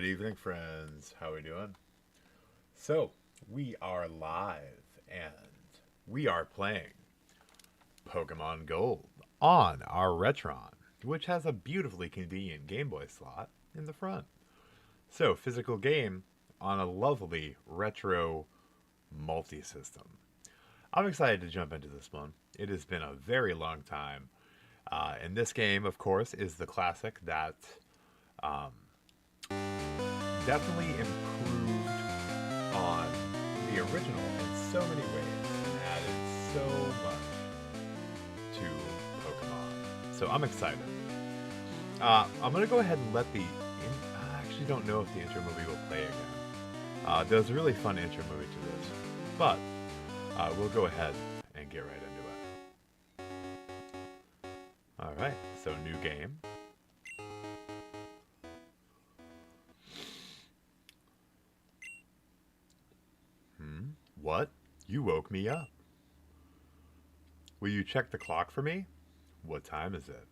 evening, friends. How we doing? So, we are live and we are playing Pokemon Gold on our Retron, which has a beautifully convenient Game Boy slot in the front. So, physical game on a lovely retro multi-system. I'm excited to jump into this one. It has been a very long time. And this game, of course, is the classic that um, definitely improved on the original in so many ways and added so much to Pokemon. So I'm excited. I'm going to go ahead and let I actually don't know if the intro movie will play again. There's a really fun intro movie to this. But we'll go ahead and get right into it. Alright, so new game. What? You woke me up. Will you check the clock for me? What time is it?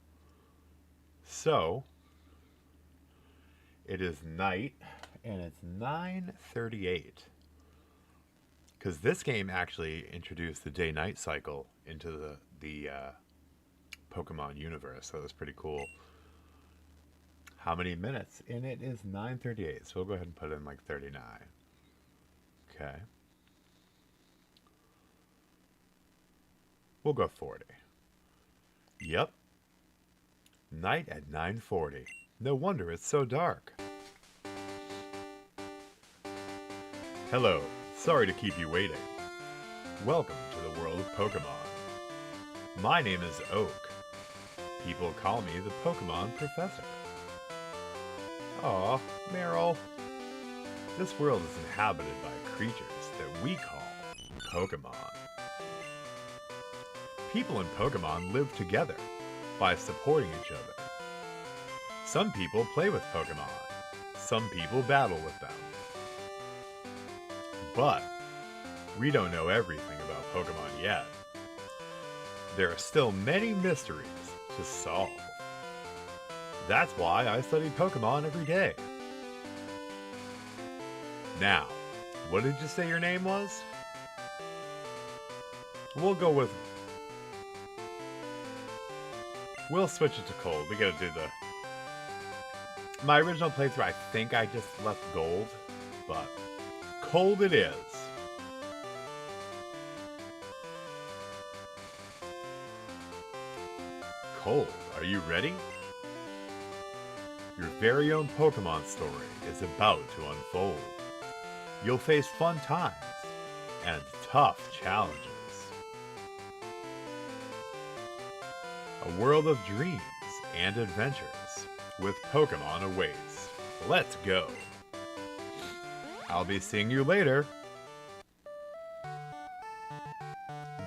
So, it is night, and it's 9:38. Because this game actually introduced the day-night cycle into the Pokemon universe, so that's pretty cool. How many minutes? And it is 9:38, so we'll go ahead and put in like 39. Okay. We'll go 40. Yep. Night at 9:40. No wonder it's so dark. Hello. Sorry to keep you waiting. Welcome to the world of Pokemon. My name is Oak. People call me the Pokemon Professor. Aw, Meryl. This world is inhabited by creatures that we call Pokemon. People and Pokemon live together by supporting each other. Some people play with Pokemon. Some people battle with them. But we don't know everything about Pokemon yet. There are still many mysteries to solve. That's why I study Pokemon every day. Now, what did you say your name was? We'll switch it to Cold. We gotta do my original playthrough, I think I just left Gold, but Cold it is. Cold, are you ready? Your very own Pokemon story is about to unfold. You'll face fun times and tough challenges. A world of dreams and adventures with Pokemon awaits. Let's go. I'll be seeing you later.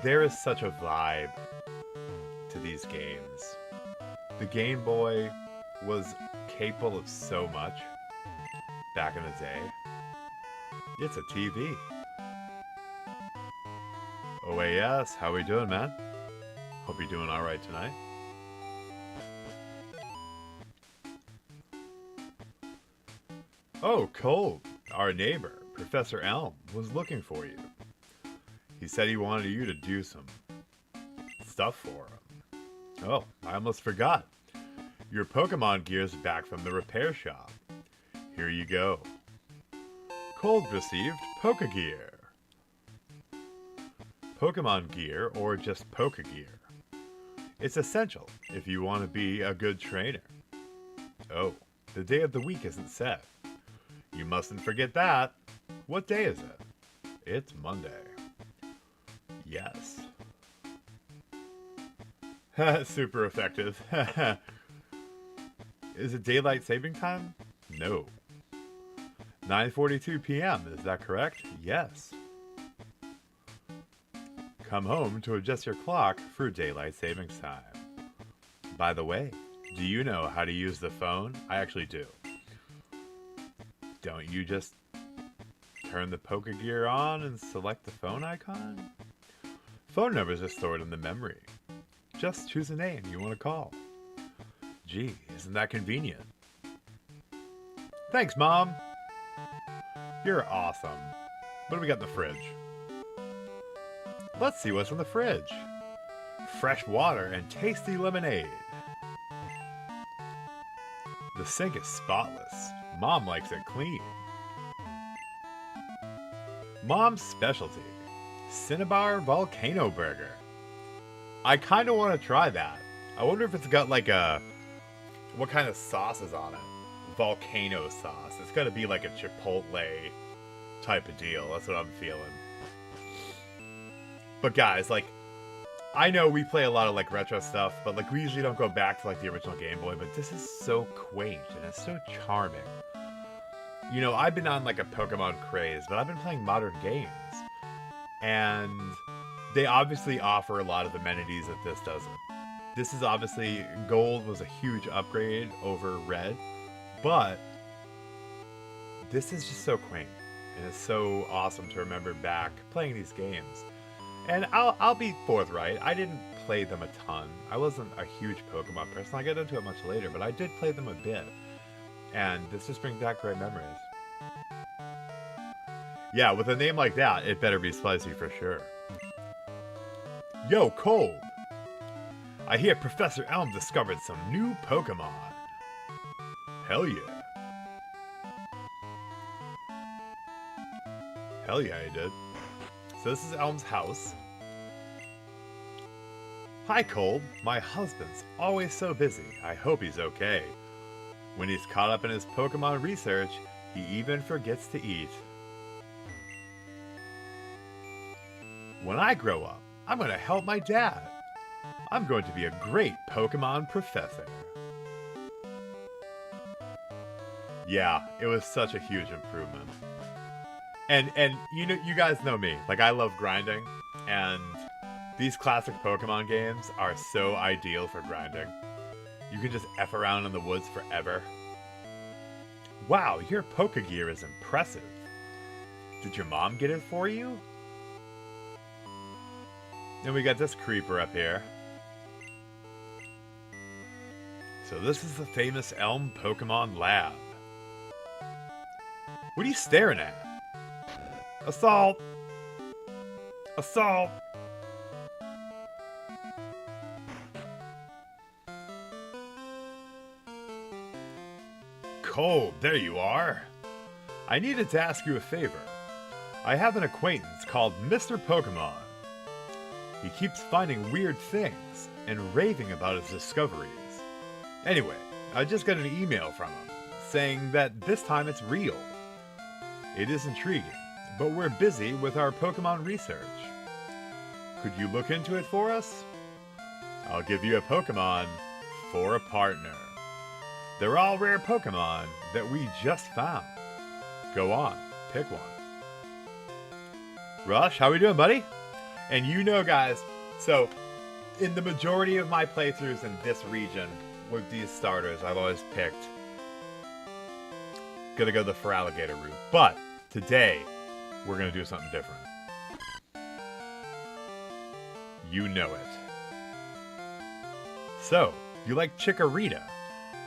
There is such a vibe to these games. The Game Boy was capable of so much back in the day. It's a TV. OAS, how we doing, man? Hope you're doing alright tonight. Oh, Cold, our neighbor, Professor Elm, was looking for you. He said he wanted you to do some stuff for him. Oh, I almost forgot. Your Pokemon gear's back from the repair shop. Here you go. Cold received Pokegear. Pokemon gear, or just Pokegear. It's essential if you want to be a good trainer. Oh, the day of the week isn't set. You mustn't forget that. What day is it? It's Monday. Yes. Super effective. Is it daylight saving time? No. 9:42 p.m., is that correct? Yes. Come home to adjust your clock for daylight savings time. By the way, do you know how to use the phone? I actually do. Don't you just turn the Pokegear on and select the phone icon? Phone numbers are stored in the memory. Just choose a name you want to call. Gee, isn't that convenient? Thanks, Mom. You're awesome. What do we got in the fridge? Let's see what's in the fridge. Fresh water and tasty lemonade. The sink is spotless. Mom likes it clean. Mom's specialty. Cinnabar Volcano Burger. I kind of want to try that. I wonder if it's got like a... what kind of sauce is on it? Volcano sauce. It's got to be like a Chipotle type of deal. That's what I'm feeling. But guys, like, I know we play a lot of like retro stuff, but like we usually don't go back to like the original Game Boy, but this is so quaint and it's so charming. You know, I've been on like a Pokemon craze, but I've been playing modern games. And they obviously offer a lot of amenities that this doesn't. This is obviously, Gold was a huge upgrade over Red, but this is just so quaint. And it's so awesome to remember back playing these games. And I'll be forthright, I didn't play them a ton. I wasn't a huge Pokemon person. I'll get into it much later, but I did play them a bit. And this just brings back great memories. Yeah, with a name like that, it better be spicy for sure. Yo, Cold! I hear Professor Elm discovered some new Pokemon. Hell yeah. Hell yeah, he did. So this is Elm's house. Hi, Cold. My husband's always so busy. I hope he's okay. When he's caught up in his Pokemon research, he even forgets to eat. When I grow up, I'm going to help my dad. I'm going to be a great Pokemon professor. Yeah, it was such a huge improvement. And you know, you guys know me. Like, I love grinding, and these classic Pokemon games are so ideal for grinding. You can just F around in the woods forever. Wow, your Pokegear is impressive. Did your mom get it for you? And we got this creeper up here. So this is the famous Elm Pokemon Lab. What are you staring at? Assault! Assault! Cold, there you are. I needed to ask you a favor. I have an acquaintance called Mr. Pokemon. He keeps finding weird things and raving about his discoveries. Anyway, I just got an email from him saying that this time it's real. It is intriguing, but we're busy with our Pokemon research. Could you look into it for us? I'll give you a Pokemon for a partner. They're all rare Pokemon that we just found. Go on, pick one. Rush, how we doing, buddy? And you know, guys, so in the majority of my playthroughs in this region with these starters, I've always picked gonna go the Feraligatr route. But today, we're gonna do something different. You know it. So, you like Chikorita?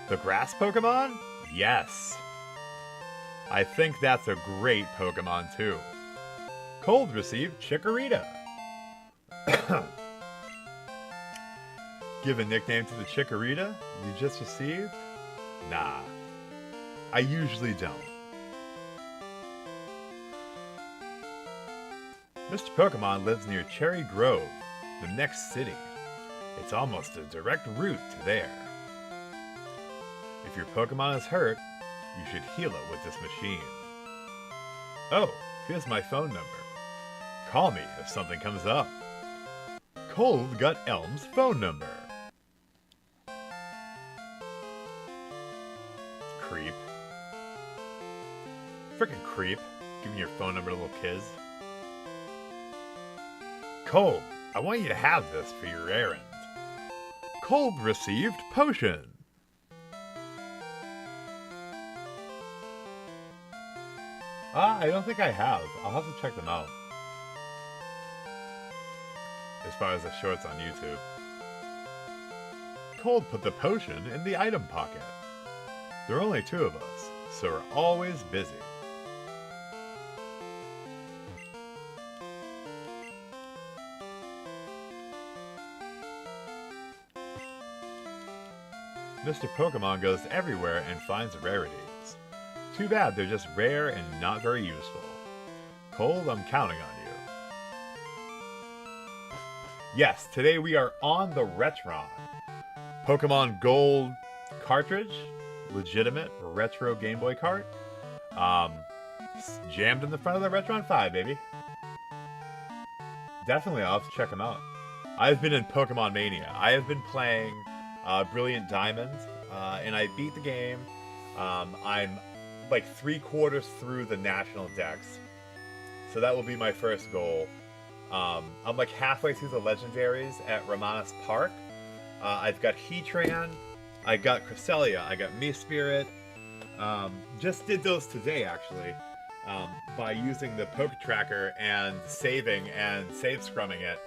The grass Pokemon? Yes. I think that's a great Pokemon too. Cold received Chikorita. Give a nickname to the Chikorita you just received? Nah, I usually don't. Mr. Pokemon lives near Cherry Grove, the next city. It's almost a direct route to there. If your Pokemon is hurt, you should heal it with this machine. Oh, here's my phone number. Call me if something comes up. Cold got Elm's phone number. Creep. Frickin' creep. Giving your phone number to little kids. Cold, I want you to have this for your errand. Cold received potion. I don't think I have. I'll have to check them out. As far as the shorts on YouTube. Cold put the potion in the item pocket. There are only two of us, so we're always busy. Mr. Pokemon goes everywhere and finds rarities. Too bad they're just rare and not very useful. Cole, I'm counting on you. Yes, today we are on the Retron. Pokemon Gold cartridge. Legitimate retro Game Boy cart. Jammed in the front of the Retron 5, baby. Definitely, I'll have to check them out. I've been in Pokemon Mania. I have been playing Brilliant Diamond, and I beat the game. I'm like 3/4 through the National Dex, so that will be my first goal. I'm like halfway through the legendaries at Ramanas Park. I've got Heatran, I got Cresselia, I got Mesprit. Just did those today, actually, by using the Poke Tracker and saving and save scrumming it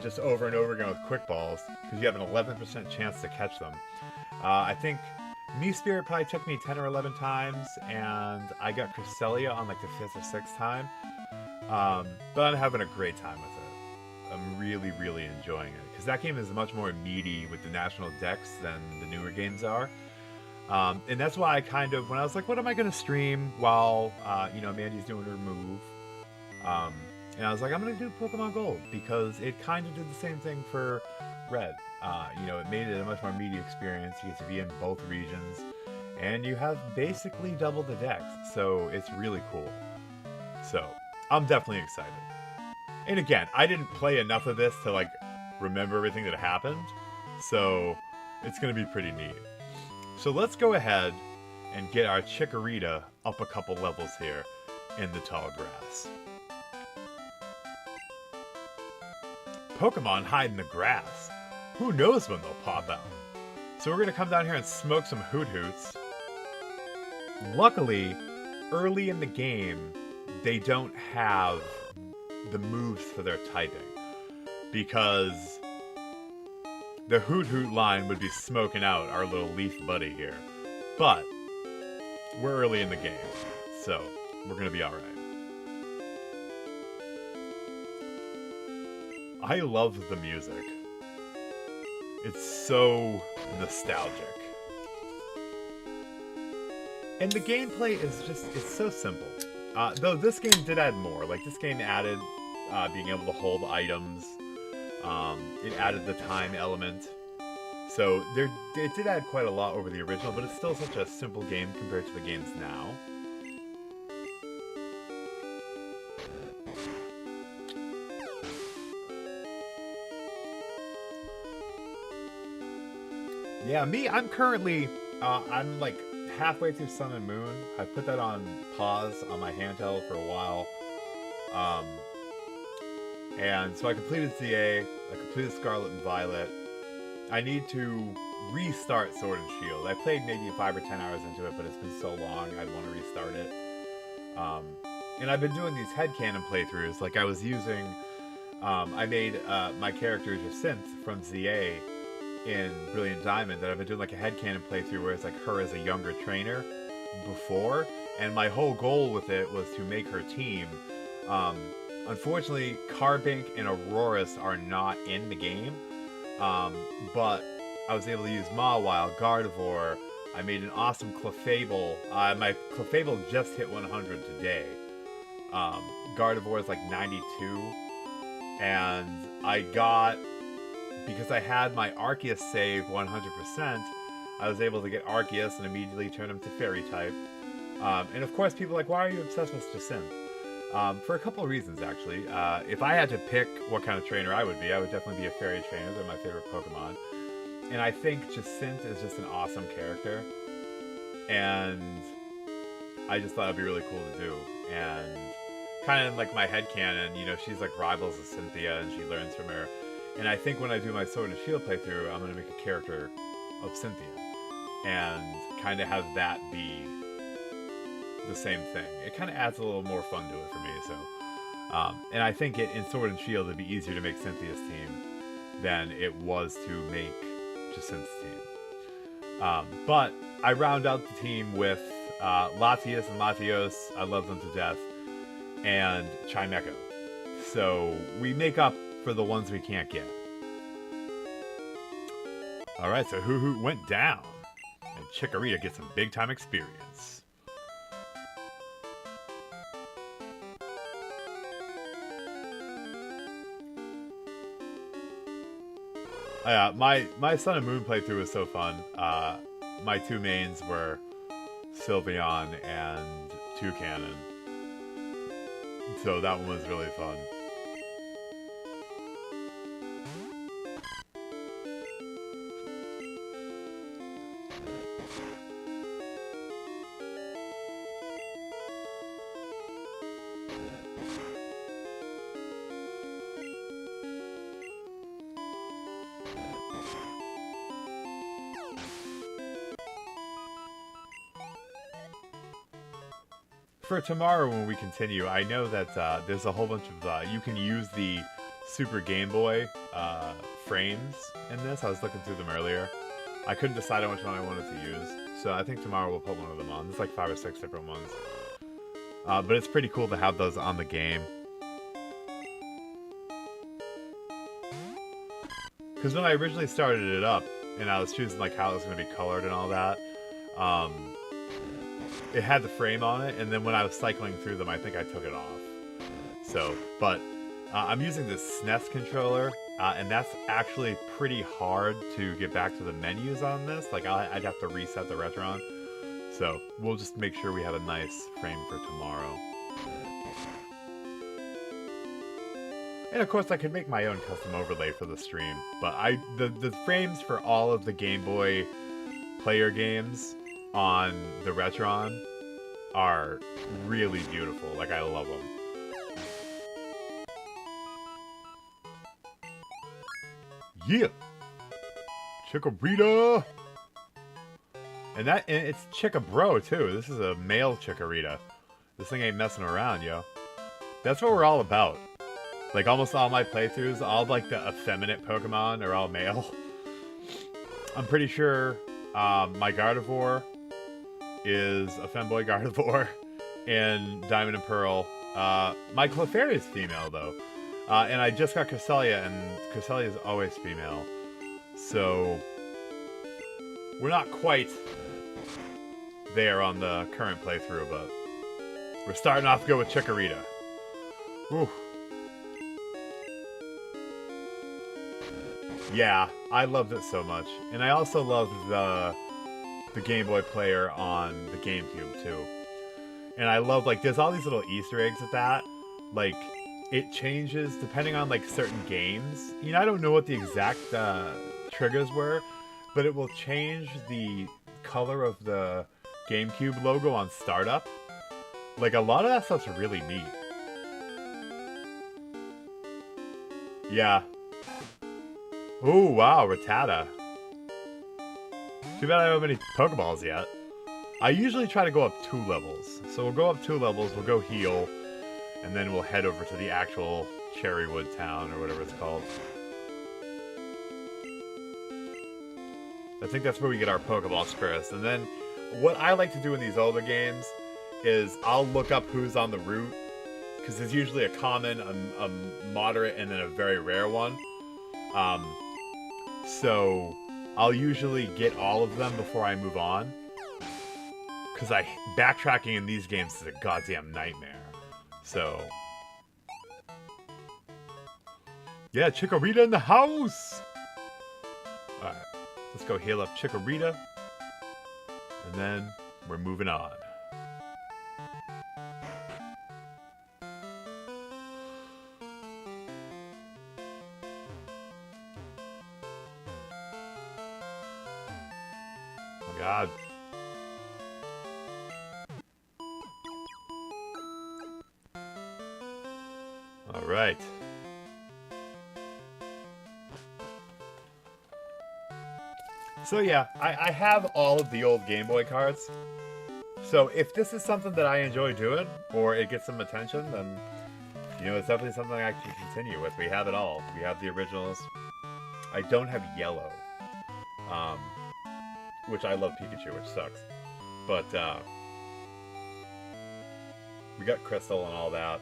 just over and over again with Quick Balls, because you have an 11% chance to catch them. I think Mesprit probably took me 10 or 11 times, and I got Cresselia on like the 5th or 6th time. But I'm having a great time with it. I'm really, really enjoying it, because that game is much more meaty with the National Dex than the newer games are. And that's why I kind of, when I was like, what am I going to stream while, Mandy's doing her move? And I was like, I'm going to do Pokemon Gold, because it kind of did the same thing for Red. It made it a much more meaty experience. You get to be in both regions, and you have basically double the dex, so it's really cool. So, I'm definitely excited. And again, I didn't play enough of this to, like, remember everything that happened, so it's going to be pretty neat. So let's go ahead and get our Chikorita up a couple levels here in the tall grass. Pokemon hide in the grass. Who knows when they'll pop out? So we're going to come down here and smoke some Hoot-Hoots. Luckily, early in the game, they don't have the moves for their typing, because the Hoot-Hoot line would be smoking out our little leaf buddy here. But we're early in the game, so we're going to be alright. I love the music. It's so nostalgic. And the gameplay is it's so simple. Though this game did add more. Like, this game added being able to hold items. It added the time element. So it did add quite a lot over the original, but it's still such a simple game compared to the games now. Yeah, I'm currently, I'm like halfway through Sun and Moon. I put that on pause on my handheld for a while. And so I completed ZA, I completed Scarlet and Violet. I need to restart Sword and Shield. I played maybe 5 or 10 hours into it, but it's been so long, I'd want to restart it. And I've been doing these headcanon playthroughs. Like, I was using, I made my character Jacinthe from ZA in Brilliant Diamond, that I've been doing like a headcanon playthrough where it's like her as a younger trainer before, and my whole goal with it was to make her team. Unfortunately, Carbink and Aurorus are not in the game, but I was able to use Mawile, Gardevoir. I made an awesome Clefable. My Clefable just hit 100 today. Gardevoir is like 92, and I got, because I had my Arceus save 100%, I was able to get Arceus and immediately turn him to Fairy type. And of course, people are like, why are you obsessed with Jacinthe? For a couple of reasons, actually. If I had to pick what kind of trainer I would be, I would definitely be a Fairy trainer. They're my favorite Pokemon. And I think Jacinthe is just an awesome character. And I just thought it would be really cool to do. And kind of like my headcanon, she's like rivals with Cynthia, and she learns from her. And I think when I do my Sword and Shield playthrough, I'm going to make a character of Cynthia. And kind of have that be the same thing. It kind of adds a little more fun to it for me. So, and I think in Sword and Shield, it'd be easier to make Cynthia's team than it was to make Jacinthe's team. But I round out the team with Latios and Latios, I love them to death, and Chimecho. So we make up for the ones we can't get. Alright, so Hoo-Hoo went down, and Chikorita gets some big time experience. My Sun and Moon playthrough was so fun. My two mains were Sylveon and Toucannon. So that one was really fun. For tomorrow when we continue, I know that there's a whole bunch of... you can use the Super Game Boy frames in this. I was looking through them earlier. I couldn't decide on which one I wanted to use. So I think tomorrow we'll put one of them on. There's like 5 or 6 different ones. But it's pretty cool to have those on the game. Because when I originally started it up, and I was choosing like how it was going to be colored and all that, it had the frame on it, and then when I was cycling through them, I think I took it off. So, but I'm using this SNES controller, and that's actually pretty hard to get back to the menus on this. Like, I'd have to reset the Retron. So, we'll just make sure we have a nice frame for tomorrow. And of course, I could make my own custom overlay for the stream, but the frames for all of the Game Boy player games on the Retron are really beautiful. Like, I love them. Yeah! Chikorita! And it's Chicabro, too. This is a male Chikorita. This thing ain't messing around, yo. That's what we're all about. Like, almost all my playthroughs, all, like, the effeminate Pokemon are all male. I'm pretty sure my Gardevoir is a femboy Gardevoir in Diamond and Pearl. My Clefairy is female, though. And I just got Cresselia, and Cresselia is always female. So, we're not quite there on the current playthrough, but we're starting off good with Chikorita. Whew. Yeah, I loved it so much. And I also loved the Game Boy player on the GameCube, too. And I love, like, there's all these little Easter eggs at that. Like, it changes depending on, like, certain games. You know, I don't know what the exact triggers were, but it will change the color of the GameCube logo on startup. Like, a lot of that stuff's really neat. Yeah. Ooh, wow, Rattata. Too bad I don't have any Pokeballs yet. I usually try to go up 2 levels. So we'll go up 2 levels, we'll go heal, and then we'll head over to the actual Cherrywood town, or whatever it's called. I think that's where we get our Pokeballs first. And then, what I like to do in these older games is I'll look up who's on the route, because there's usually a common, a moderate, and then a very rare one. So I'll usually get all of them before I move on, because backtracking in these games is a goddamn nightmare. So yeah, Chikorita in the house. All right, let's go heal up Chikorita, and then we're moving on. God. All right. So yeah, I have all of the old Game Boy cards. So if this is something that I enjoy doing, or it gets some attention, then, you know, it's definitely something I can continue with. We have it all. We have the originals. I don't have yellow. Which I love Pikachu, which sucks. But, We got Crystal and all that.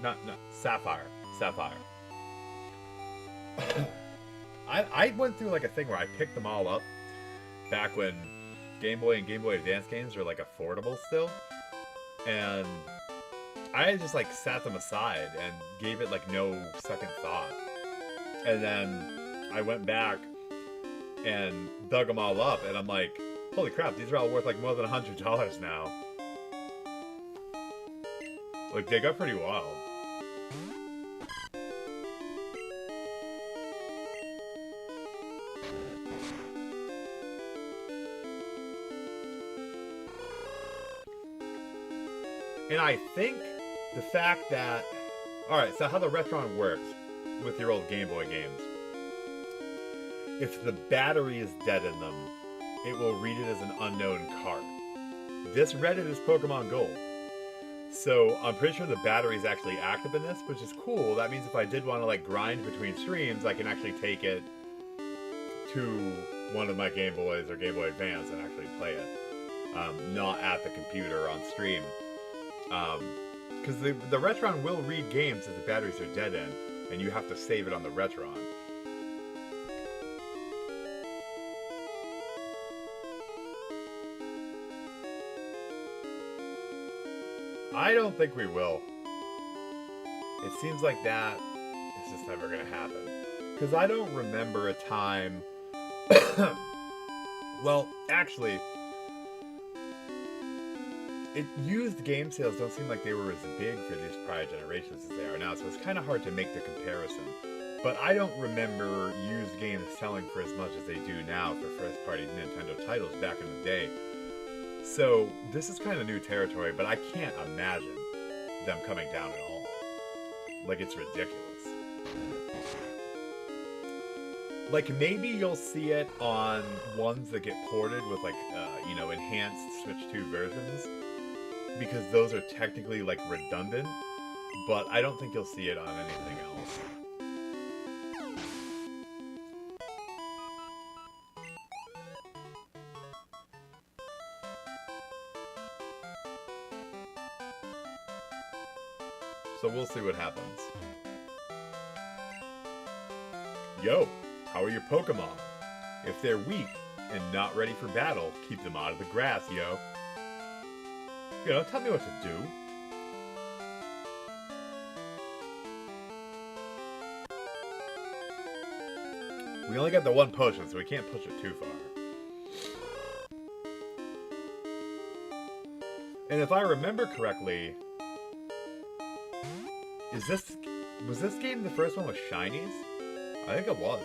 Not Sapphire. Sapphire. I went through like a thing where I picked them all up back when Game Boy and Game Boy Advance games were like affordable still, and I just like sat them aside and gave it like no second thought. And then I went back and dug them all up, and I'm like, holy crap, these are all worth like more than $100 now. Like, they got pretty wild. And I think the fact that... Alright, so how the Retron works with your old Game Boy games. If the battery is dead in them, it will read it as an unknown card. This read it as Pokemon Gold. So I'm pretty sure the battery is actually active in this, which is cool. That means if I did want to like grind between streams, I can actually take it to one of my Game Boys or Game Boy Advance and actually play it. Not at the computer on stream. Because the Retron will read games if the batteries are dead in, and you have to save it on the Retron. I don't think we will. It seems like that is just never going to happen. Because I don't remember a time... Well, actually... Used game sales don't seem like they were as big for these prior generations as they are now, so it's kind of hard to make the comparison. But I don't remember used games selling for as much as they do now for first-party Nintendo titles back in the day. So this is kind of new territory, but I can't imagine them coming down at all. Like, it's ridiculous. Like, maybe you'll see it on ones that get ported with, like, you know, enhanced Switch 2 versions, because those are technically, like, redundant, but I don't think you'll see it on anything else. So we'll see what happens. Yo, how are your Pokemon? If they're weak and not ready for battle, keep them out of the grass, yo. You know, tell me what to do. We only got the one potion, so we can't push it too far. And if I remember correctly, was this game the first one with shinies? I think it was.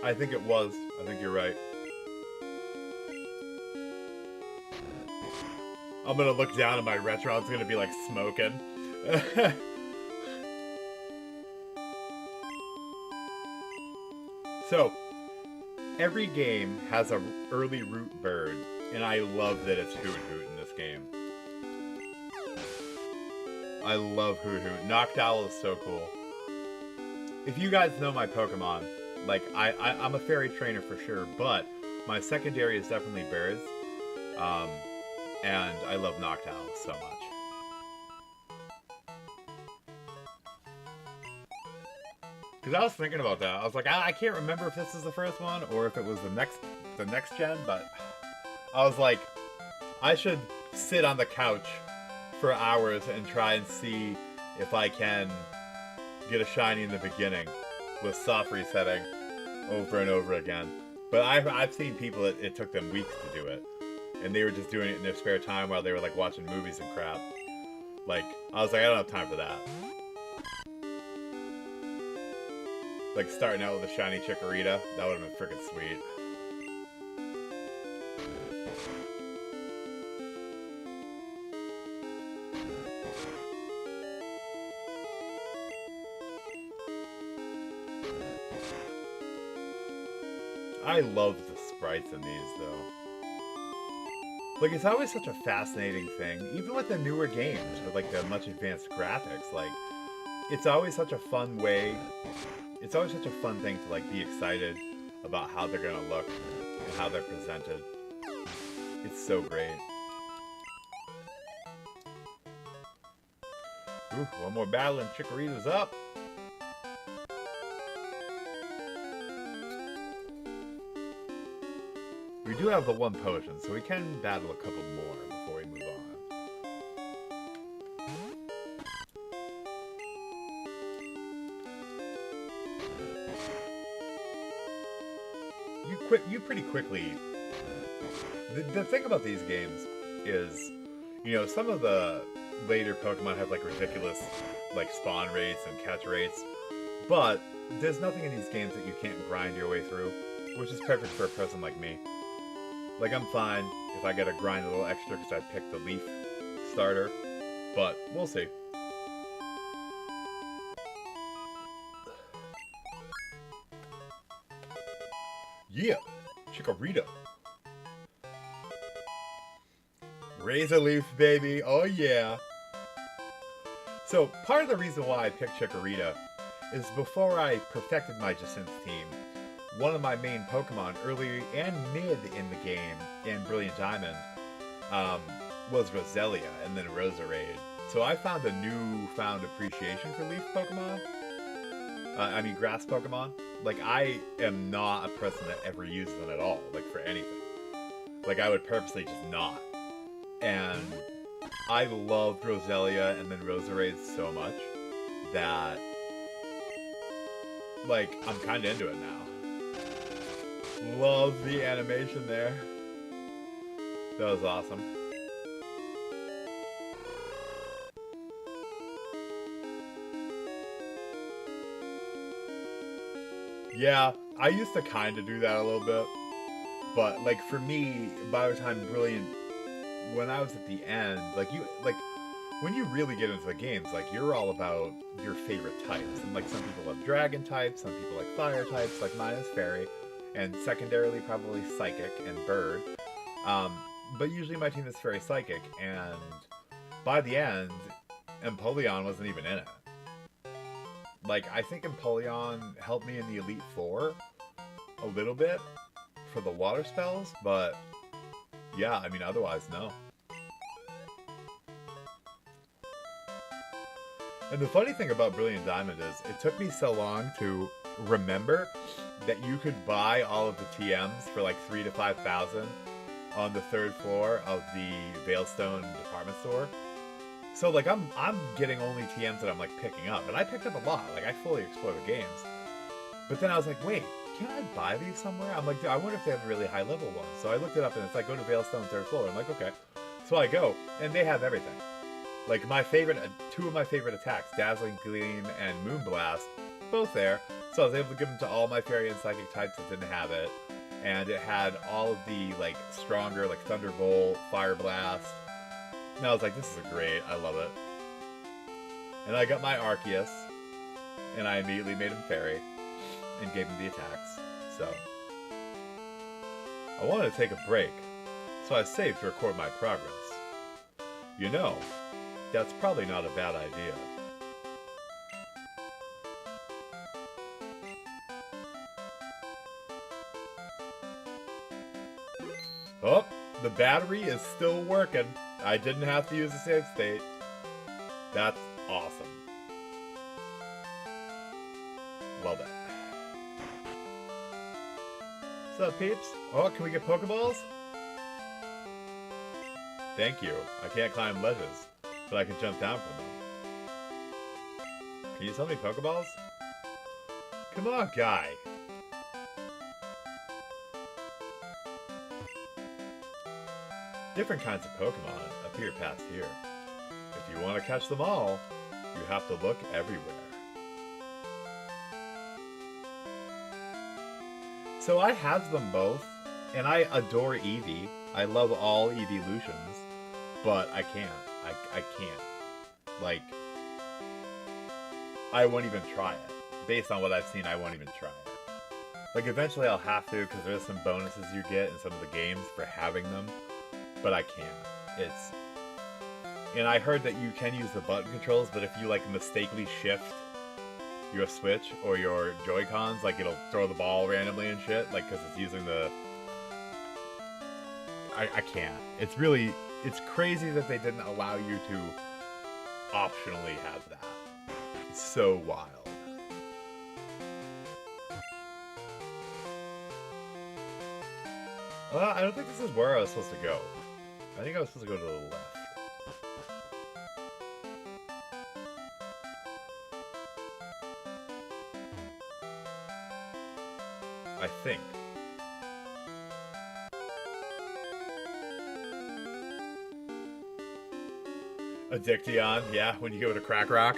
I think it was. I think you're right. I'm gonna look down and my Retron's gonna be like smoking. So, every game has a early root bird, and I love that it's Hoot Hoot in this game. I love Hoot Hoot. Noctowl is so cool. If you guys know my Pokemon, like, I'm a fairy trainer for sure, but my secondary is definitely birds. And I love Noctowl so much. Because I was thinking about that. I was like, I can't remember if this is the first one or if it was the next gen, but I was like, I should sit on the couch for hours and try and see if I can get a shiny in the beginning with soft resetting over and over again. But I've seen people it took them weeks to do it, and they were just doing it in their spare time while they were like watching movies and crap. Like, I was like, I don't have time for that. Like, starting out with a shiny Chikorita, that would have been freaking sweet. I love the sprites in these, though. Like, it's always such a fascinating thing, even with the newer games with like the much advanced graphics. Like, it's always such a fun way. It's always such a fun thing to like be excited about how they're gonna look and how they're presented. It's so great. Ooh, one more battle and Chikorita's up. We do have the one potion, so we can battle a couple more before we move on. You pretty quickly. The thing about these games is, you know, some of the later Pokemon have like ridiculous like spawn rates and catch rates, but there's nothing in these games that you can't grind your way through, which is perfect for a person like me. Like, I'm fine if I gotta grind a little extra because I picked the Leaf starter, but we'll see. Yeah, Chikorita. Razor Leaf, baby, oh yeah. So, part of the reason why I picked Chikorita is before I perfected my Jacynth team, one of my main Pokemon early and mid in the game in Brilliant Diamond was Roselia and then Roserade. So I found a newfound appreciation for Leaf Pokemon. Grass Pokemon. Like, I am not a person that ever uses them at all, like, for anything. Like, I would purposely just not. And I loved Roselia and then Roserade so much that, like, I'm kind of into it now. Love the animation there. That was awesome. Yeah, I used to kind of do that a little bit. But, like, for me, by the time Brilliant, when I was at the end, when you really get into the games, like, you're all about your favorite types. And, like, some people love dragon types, some people like fire types, like mine is fairy. And secondarily, probably Psychic and Bird. But usually my team is very Psychic, and by the end, Empoleon wasn't even in it. Like, I think Empoleon helped me in the Elite Four a little bit for the water spells, but yeah, I mean, otherwise, no. And the funny thing about Brilliant Diamond is, it took me so long to remember that you could buy all of the TMs for like 3,000 to 5,000 on the third floor of the Veilstone department store. So like I'm getting only TMs that I'm like picking up, and I picked up a lot. Like, I fully explore the games. But then I was like, wait, can I buy these somewhere? I'm like, I wonder if they have really high level ones. So I looked it up, and it's like, go to Veilstone third floor. I'm like, okay. So I go, and they have everything. Like, two of my favorite attacks, Dazzling Gleam and Moonblast, both there. So I was able to give them to all my Fairy and Psychic types that didn't have it. And it had all of the, like, stronger, like, Thunderbolt, Fire Blast. And I was like, this is great. I love it. And I got my Arceus, and I immediately made him Fairy and gave him the attacks. So I wanted to take a break, so I saved to record my progress. You know, that's probably not a bad idea. Oh, the battery is still working. I didn't have to use the save state. That's awesome. Love it. What's up, peeps? Oh, can we get Pokeballs? Thank you. I can't climb ledges, but I can jump down from them. Can you sell me Pokeballs? Come on, guy. Different kinds of Pokemon appear past here. If you want to catch them all, you have to look everywhere. So I have them both, and I adore Eevee. I love all Eeveelutions, but I can't. I can't. Like, I won't even try it. Based on what I've seen, I won't even try it. Like, eventually I'll have to, because there's some bonuses you get in some of the games for having them. but I can't. It's... And I heard that you can use the button controls, but if you, like, mistakenly shift your Switch or your Joy-Cons, like, it'll throw the ball randomly and shit, like, because it's using the... I can't. It's really... It's crazy that they didn't allow you to optionally have that. It's so wild. I don't think this is where I was supposed to go. I think I was supposed to go to the left. I think. Addiction, yeah, when you go to Crack Rock.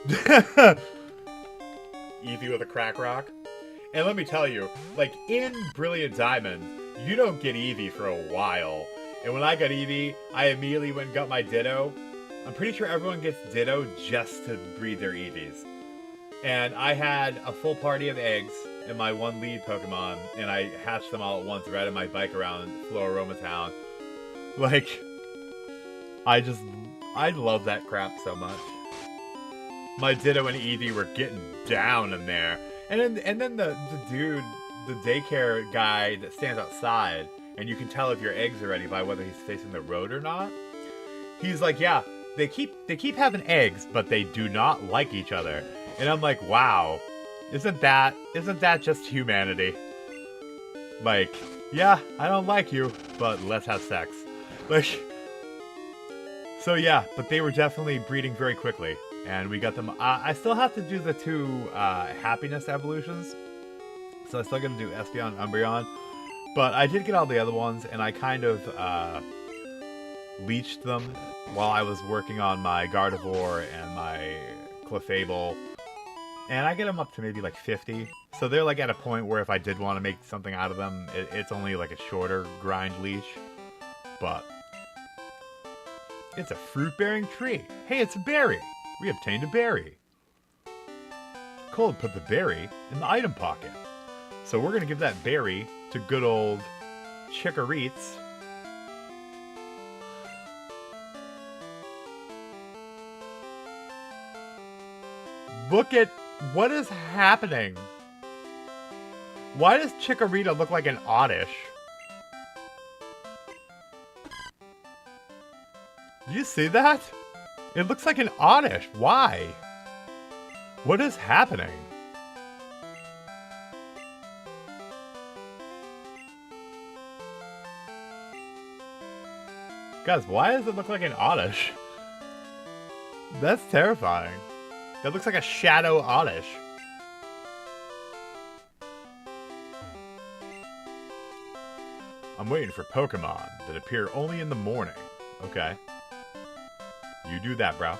Eevee with a Crack Rock. And let me tell you, like, in Brilliant Diamond, you don't get Eevee for a while. And when I got Eevee, I immediately went and got my Ditto. I'm pretty sure everyone gets Ditto just to breed their Eevees. And I had a full party of eggs in my one lead Pokemon, and I hatched them all at once, riding my bike around Floroma Town. Like, I love that crap so much. My Ditto and Eevee were getting down in there. And then the dude, the daycare guy that stands outside, and you can tell if your eggs are ready by whether he's facing the road or not. He's like, yeah, they keep having eggs, but they do not like each other. And I'm like, wow, isn't that just humanity? Like, yeah, I don't like you, but let's have sex. Like, so yeah, but they were definitely breeding very quickly, and we got them. I still have to do the 2 happiness evolutions, so I'm still gonna do Espeon, Umbreon, but I did get all the other ones, and I kind of leeched them while I was working on my Gardevoir and my Clefable. And I get them up to maybe like 50. So they're like at a point where if I did want to make something out of them, it's only like a shorter grind leash. But it's a fruit-bearing tree. Hey, it's a berry. We obtained a berry. Cold put the berry in the item pocket. So we're going to give that berry to good old Chikorita. Look at... What is happening? Why does Chikorita look like an Oddish? Did you see that? It looks like an Oddish. Why? What is happening? Guys, why does it look like an Oddish? That's terrifying. That looks like a Shadow Oddish. I'm waiting for Pokemon that appear only in the morning. Okay. You do that, bro.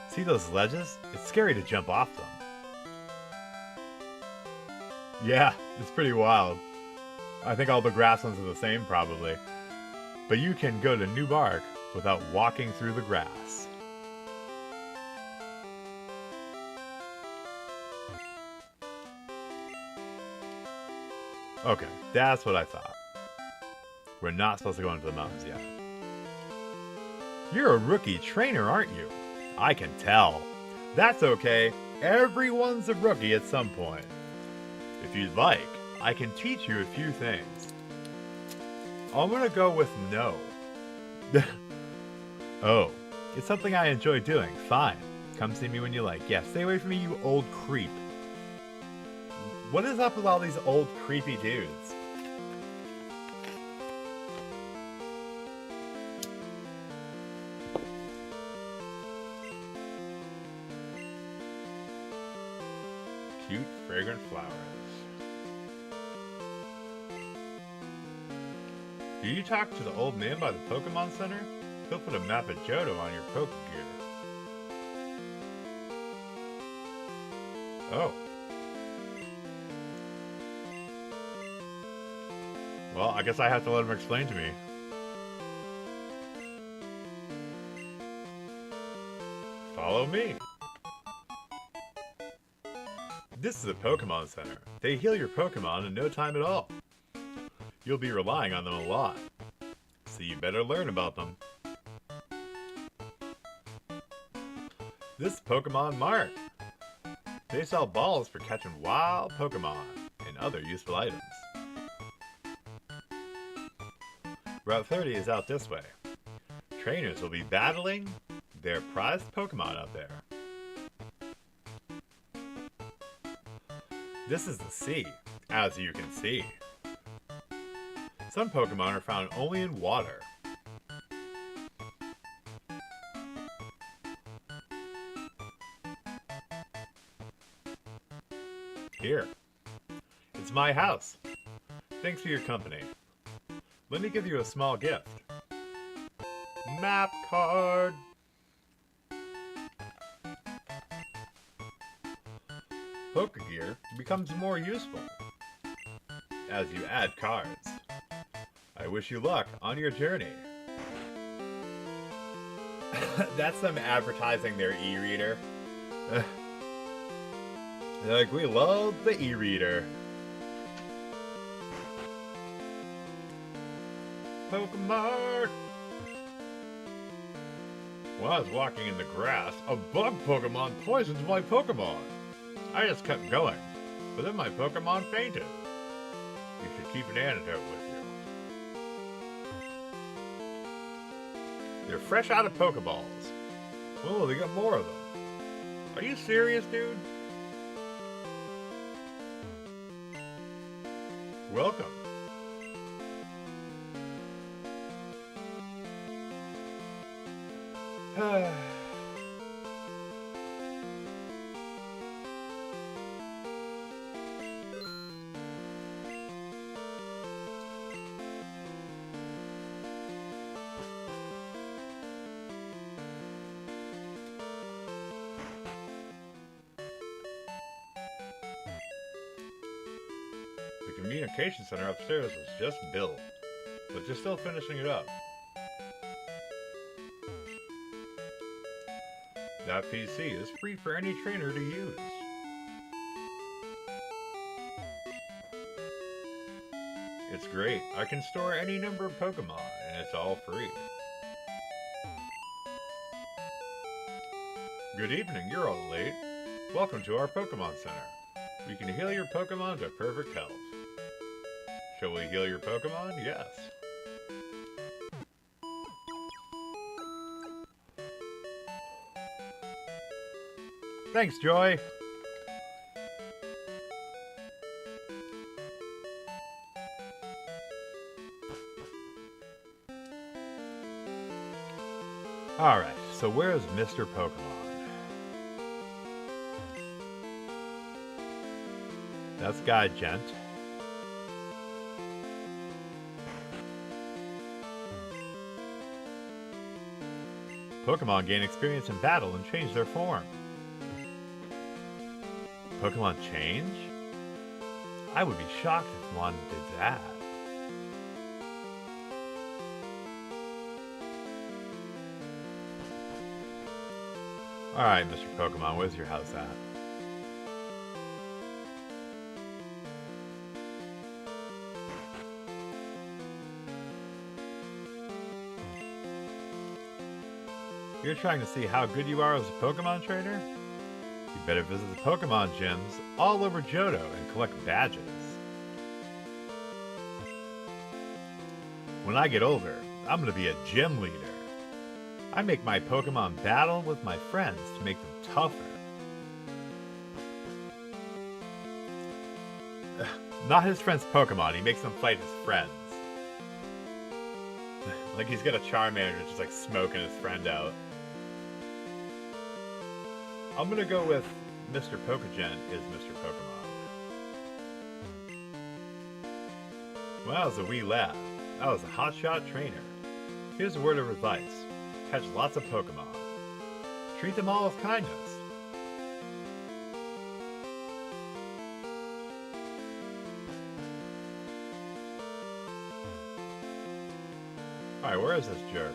See those ledges? It's scary to jump off them. Yeah, it's pretty wild. I think all the grass ones are the same, probably. But you can go to New Bark without walking through the grass. Okay, that's what I thought. We're not supposed to go into the mountains yet. You're a rookie trainer, aren't you? I can tell. That's okay. Everyone's a rookie at some point. If you'd like, I can teach you a few things. I'm gonna go with no. Oh, it's something I enjoy doing. Fine. Come see me when you like. Yeah, stay away from me, you old creep. What is up with all these old creepy dudes? Cute, fragrant flowers. Do you talk to the old man by the Pokemon Center? He'll put a map of Johto on your Pokegear. Oh. Well, I guess I have to let him explain to me. Follow me. This is a Pokemon Center. They heal your Pokemon in no time at all. You'll be relying on them a lot, so you better learn about them. This is Pokemon Mart. They sell balls for catching wild Pokemon and other useful items. Route 30 is out this way. Trainers will be battling their prized Pokemon out there. This is the sea, as you can see. Some Pokemon are found only in water. Here. It's my house. Thanks for your company. Let me give you a small gift. Map card. Pokegear becomes more useful as you add cards. I wish you luck on your journey. That's them advertising their e-reader. They're like, we love the e-reader. Pokemon! When I was walking in the grass, a bug Pokemon poisoned my Pokemon. I just kept going, but then my Pokemon fainted. You should keep an antidote with you. They're fresh out of Pokeballs. Oh, they got more of them. Are you serious, dude? Welcome. The communication center upstairs was just built, but they're still finishing it up. That PC is free for any trainer to use. It's great. I can store any number of Pokemon, and it's all free. Good evening, you're all late. Welcome to our Pokemon Center. We can heal your Pokemon to perfect health. Shall we heal your Pokemon? Yes. Thanks, Joy. Alright, so where is Mr. Pokemon? That's Guy Gent. Pokemon gain experience in battle and change their form. Pokemon change? I would be shocked if one did that. Alright, Mr. Pokemon, where's your house at? You're trying to see how good you are as a Pokemon trainer? You better visit the Pokemon gyms all over Johto and collect badges. When I get older, I'm going to be a gym leader. I make my Pokemon battle with my friends to make them tougher. Not his friend's Pokemon, he makes them fight his friends. Like he's got a Charmander just like smoking his friend out. I'm gonna go with Mr. Pokegent is Mr. Pokemon. When I was a wee lad, I was a hotshot trainer. Here's a word of advice. Catch lots of Pokemon. Treat them all with kindness. Alright, where is this jerk?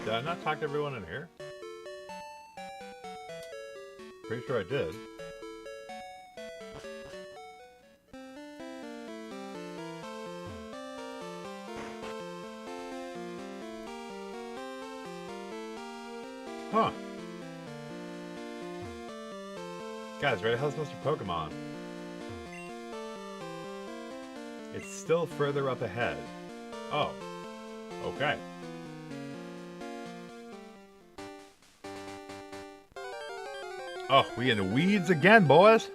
Did I not talk to everyone in here? Pretty sure I did. Huh. Guys, where the hell's Mr. Pokemon? It's still further up ahead. Oh. Okay. Oh, we in the weeds again, boys.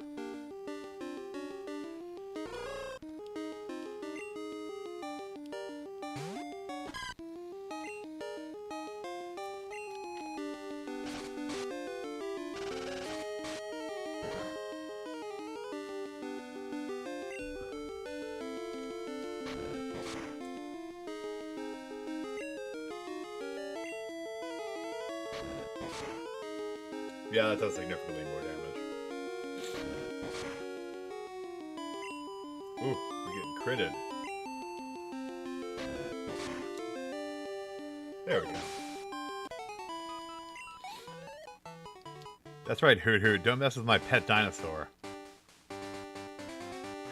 Yeah, that does significantly more damage. Ooh, we're getting critted. There we go. That's right, Hoot Hoot. Don't mess with my pet dinosaur.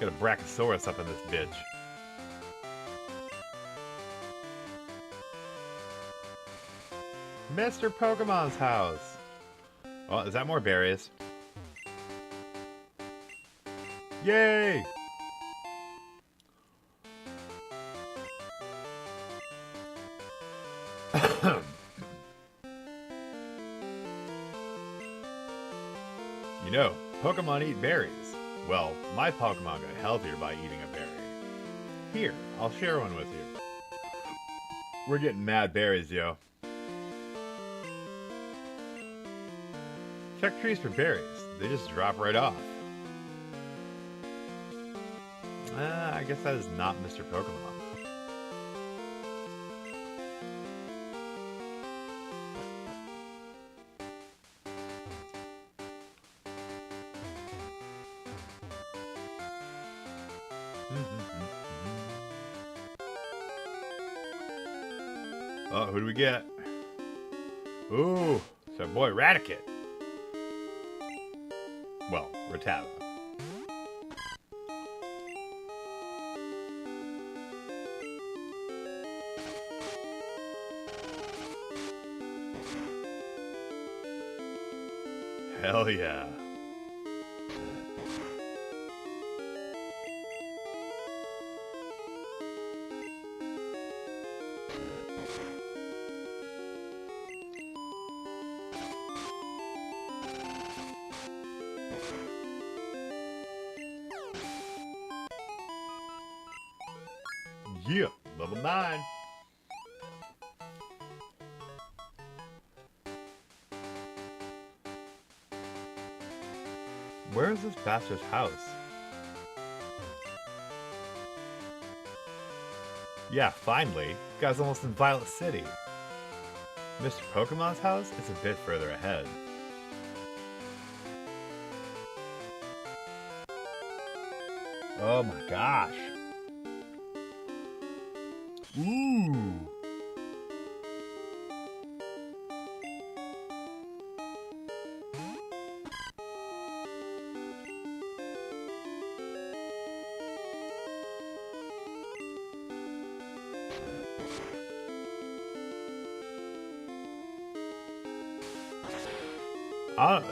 Got a Brachiosaurus up in this bitch. Mr. Pokemon's house. Oh, is that more berries? Yay! You know, Pokemon eat berries. Well, my Pokemon got healthier by eating a berry. Here, I'll share one with you. We're getting mad berries, yo. Check trees for berries. They just drop right off. I guess that is not Mr. Pokemon. Oh, who do we get? Ooh, it's our boy Raticate. Well, Rattata. Hell yeah. Yeah, level 9. Where is this bastard's house? Yeah, finally. Guy's almost in Violet City. Mr. Pokemon's house is a bit further ahead. Oh my gosh. Ooh.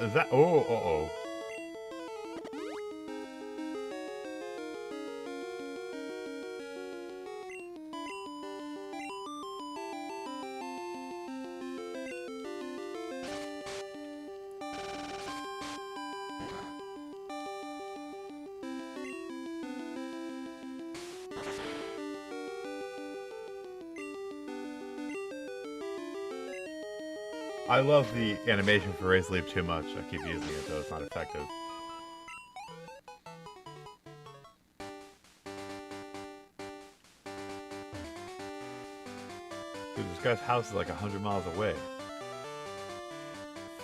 Is that? Oh. I love the animation for Razor Leaf too much. I keep using it though, it's not effective. Dude, this guy's house is like 100 miles away.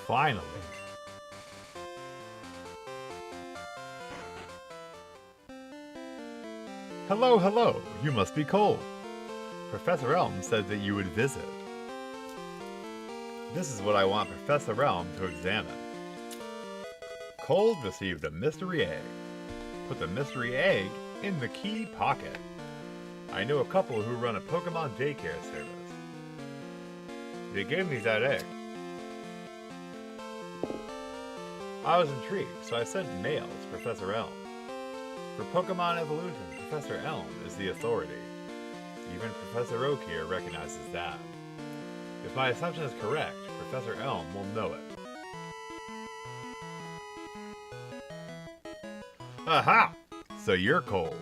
Finally. Hello. You must be Cole. Professor Elm said that you would visit. This is what I want Professor Elm to examine. Cold received a mystery egg. Put the mystery egg in the key pocket. I know a couple who run a Pokemon daycare service. They gave me that egg. I was intrigued, so I sent mail to Professor Elm. For Pokemon evolution, Professor Elm is the authority. Even Professor Oak here recognizes that. If my assumption is correct, Professor Elm will know it. Aha! So you're Cold.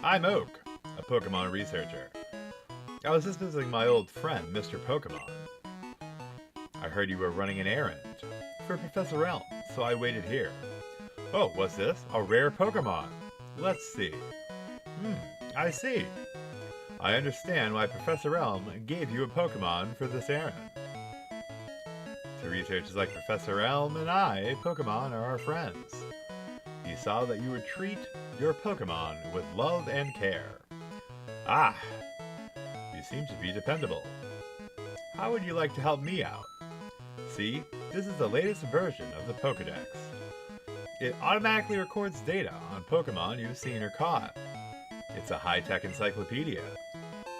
I'm Oak, a Pokemon researcher. I was just visiting my old friend, Mr. Pokemon. I heard you were running an errand for Professor Elm, so I waited here. Oh, what's this? A rare Pokemon. Let's see. I see. I understand why Professor Elm gave you a Pokemon for this errand. To researchers like Professor Elm and I, Pokemon are our friends. He saw that you would treat your Pokemon with love and care. Ah, you seem to be dependable. How would you like to help me out? See, this is the latest version of the Pokedex. It automatically records data on Pokemon you've seen or caught. It's a high-tech encyclopedia.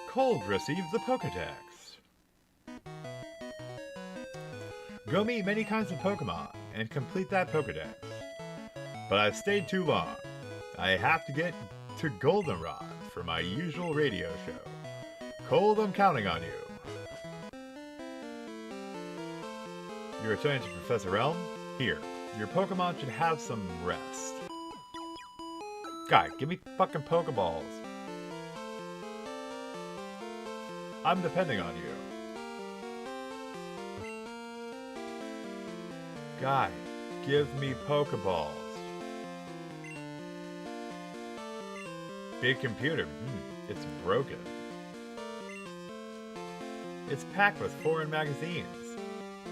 Cold received the Pokedex. Go meet many kinds of Pokemon and complete that Pokedex. But I've stayed too long. I have to get to Goldenrod for my usual radio show. Cold, I'm counting on you. You're returning to Professor Elm? Here, your Pokemon should have some rest. Guy, give me fucking Pokeballs. I'm depending on you. Guy, give me Pokeballs. Big computer. It's broken. It's packed with foreign magazines.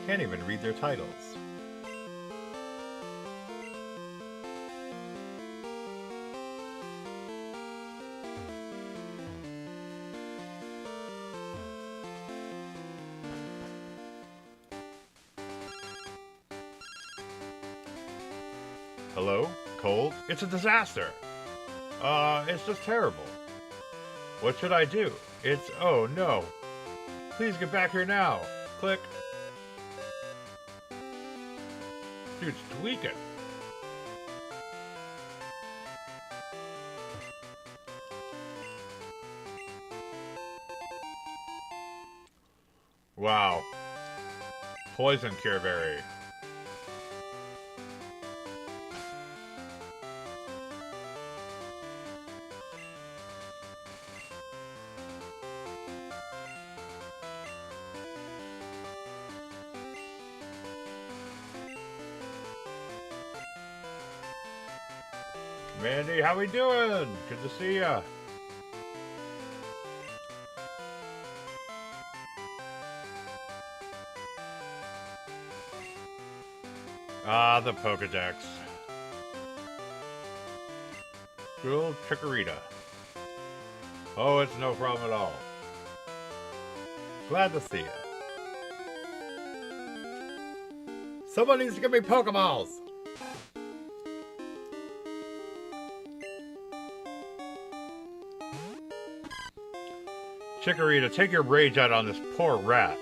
Can't even read their titles. Hello? Cold? It's a disaster! It's just terrible. What should I do? It's... oh no. Please get back here now. Click. Dude's tweaking. Wow. Poison Cure Berry. Mandy, how we doing? Good to see ya. Ah, the Pokedex. Good old Chikorita. Oh, it's no problem at all. Glad to see ya. Someone needs to give me Pokeballs! Chikorita, take your rage out on this poor rat.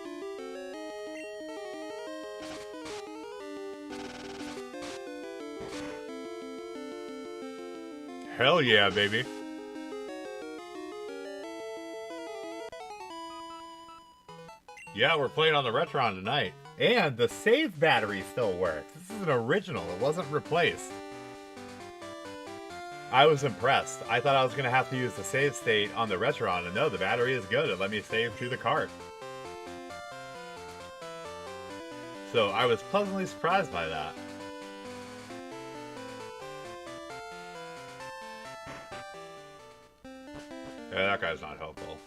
Hell yeah, baby. Yeah, we're playing on the Retron tonight. And the save battery still works. This is an original. It wasn't replaced. I was impressed. I thought I was going to have to use the save state on the Retron, and no, the battery is good. It let me save to the cart. So I was pleasantly surprised by that. Yeah, that guy's not helpful.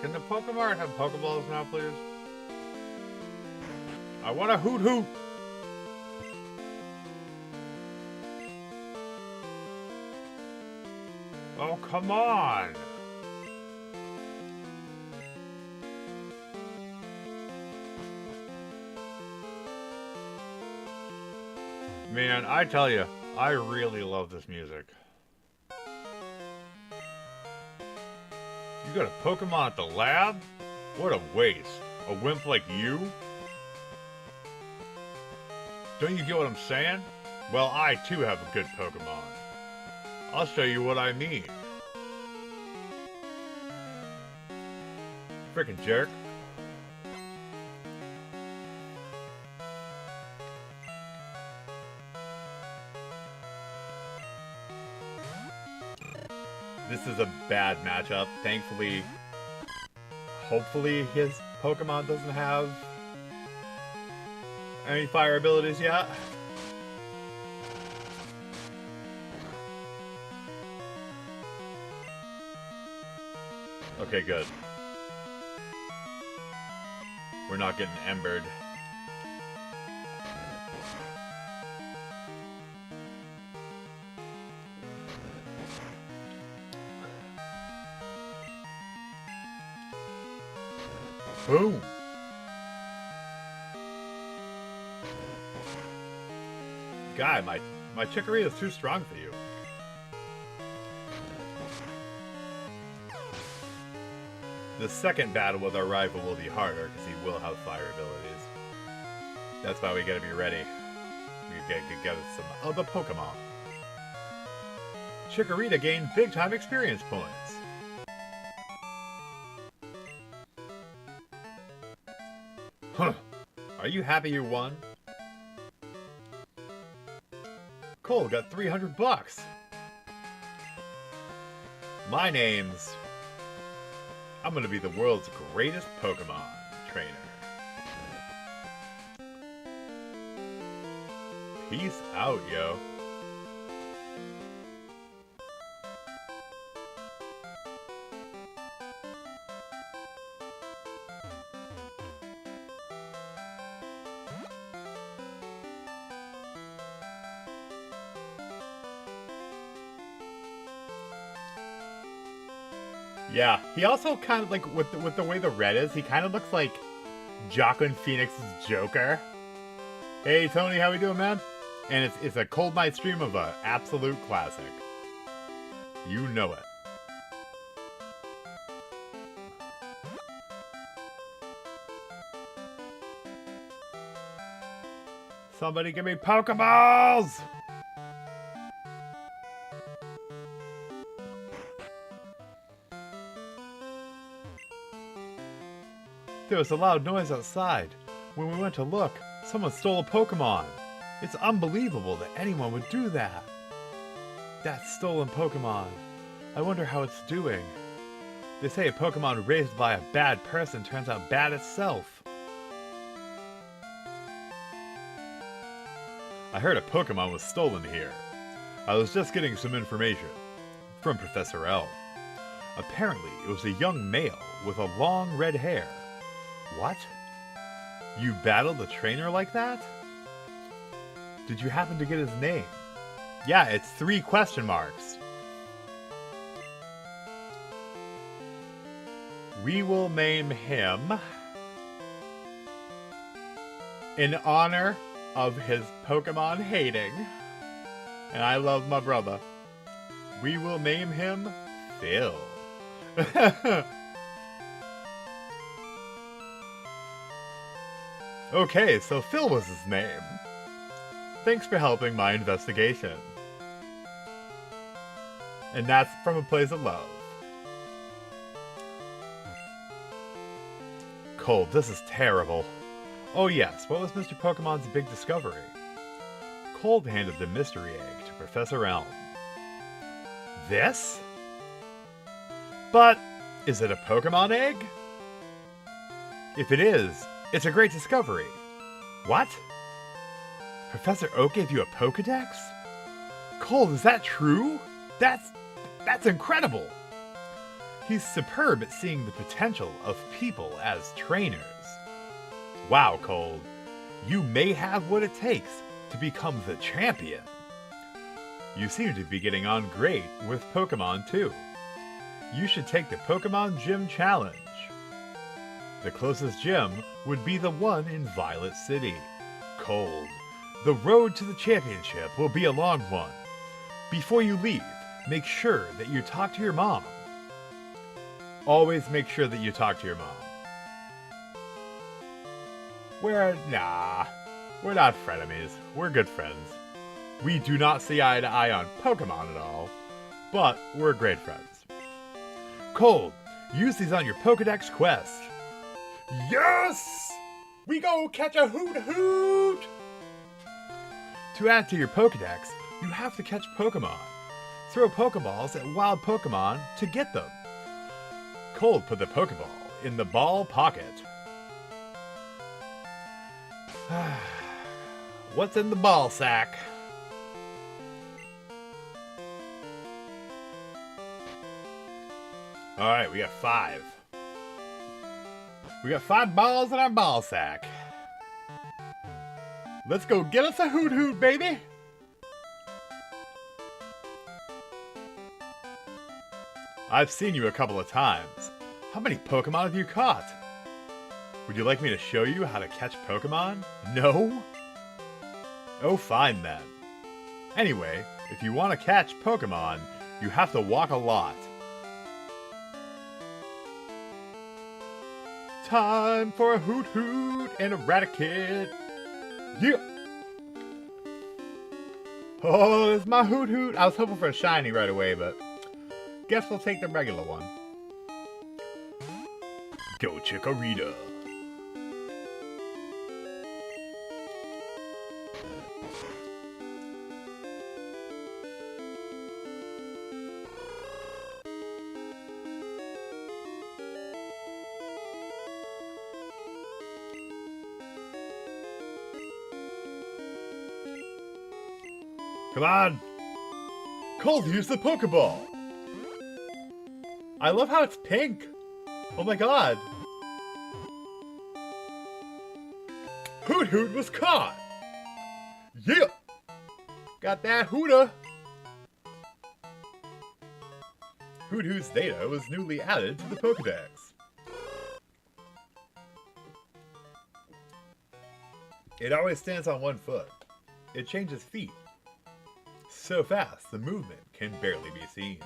Can the Pokemart have Pokeballs now, please? I want a Hoot Hoot! Oh, come on! Man, I tell you, I really love this music. You got a Pokemon at the lab? What a waste. A wimp like you? Don't you get what I'm saying? Well, I too have a good Pokemon. I'll show you what I mean. Frickin' jerk. This is a bad matchup. Thankfully, hopefully his Pokemon doesn't have any fire abilities yet. Okay, good. We're not getting embered. Boom! Guy, my Chikorita is too strong for you. The second battle with our rival will be harder because he will have fire abilities. That's why we gotta be ready. We gotta get some other Pokemon. Chikorita gained big time experience points. Huh. Are you happy you won? Cole got 300 bucks. My name's... I'm gonna be the world's greatest Pokemon trainer. Peace out, yo. Yeah, he also kind of like with the way the red is, he kind of looks like Joaquin Phoenix's Joker. Hey Tony, how we doing, man? And it's a cold night stream of a absolute classic. You know it. Somebody give me Pokeballs! There was a loud noise outside. When we went to look, someone stole a Pokemon. It's unbelievable that anyone would do that. That stolen Pokemon. I wonder how it's doing. They say a Pokemon raised by a bad person turns out bad itself. I heard a Pokemon was stolen here. I was just getting some information from Professor L. Apparently, it was a young male with a long red hair. What? You battled a trainer like that? Did you happen to get his name? Yeah, it's 3 question marks. We will name him in honor of his Pokemon hating. And I love my brother. We will name him Phil. Okay, so Phil was his name. Thanks for helping my investigation. And that's from a place of love. Cold, this is terrible. Oh yes, what was Mr. Pokemon's big discovery? Cold handed the mystery egg to Professor Elm. This? But, is it a Pokemon egg? If it is, it's a great discovery. What? Professor Oak gave you a Pokedex? Cold, is that true? That's incredible! He's superb at seeing the potential of people as trainers. Wow, Cold. You may have what it takes to become the champion. You seem to be getting on great with Pokemon too. You should take the Pokemon Gym Challenge. The closest gym would be the one in Violet City. Cold. The road to the championship will be a long one. Before you leave, make sure that you talk to your mom. Always make sure that you talk to your mom. We're not frenemies. We're good friends. We do not see eye to eye on Pokemon at all, but we're great friends. Cold, use these on your Pokedex quest. Yes! We go catch a Hoot! To add to your Pokedex, you have to catch Pokemon. Throw Pokeballs at wild Pokemon to get them. Cold put the Pokeball in the ball pocket. What's in the ball sack? Alright, we got 5. We got 5 balls in our ball sack. Let's go get us a Hoot, baby! I've seen you a couple of times. How many Pokemon have you caught? Would you like me to show you how to catch Pokemon? No? Oh, fine then. Anyway, if you want to catch Pokemon, you have to walk a lot. Time for a Hoot and a Raticate. Yeah! Oh, it's my Hoot. I was hoping for a shiny right away, but guess we'll take the regular one. Go Chikorita. Come on! Cold, use the Pokeball! I love how it's pink! Oh my god! Hoot was caught! Yeah! Got that Hoota! Hoot's data was newly added to the Pokedex. It always stands on one foot. It changes feet. So fast, the movement can barely be seen.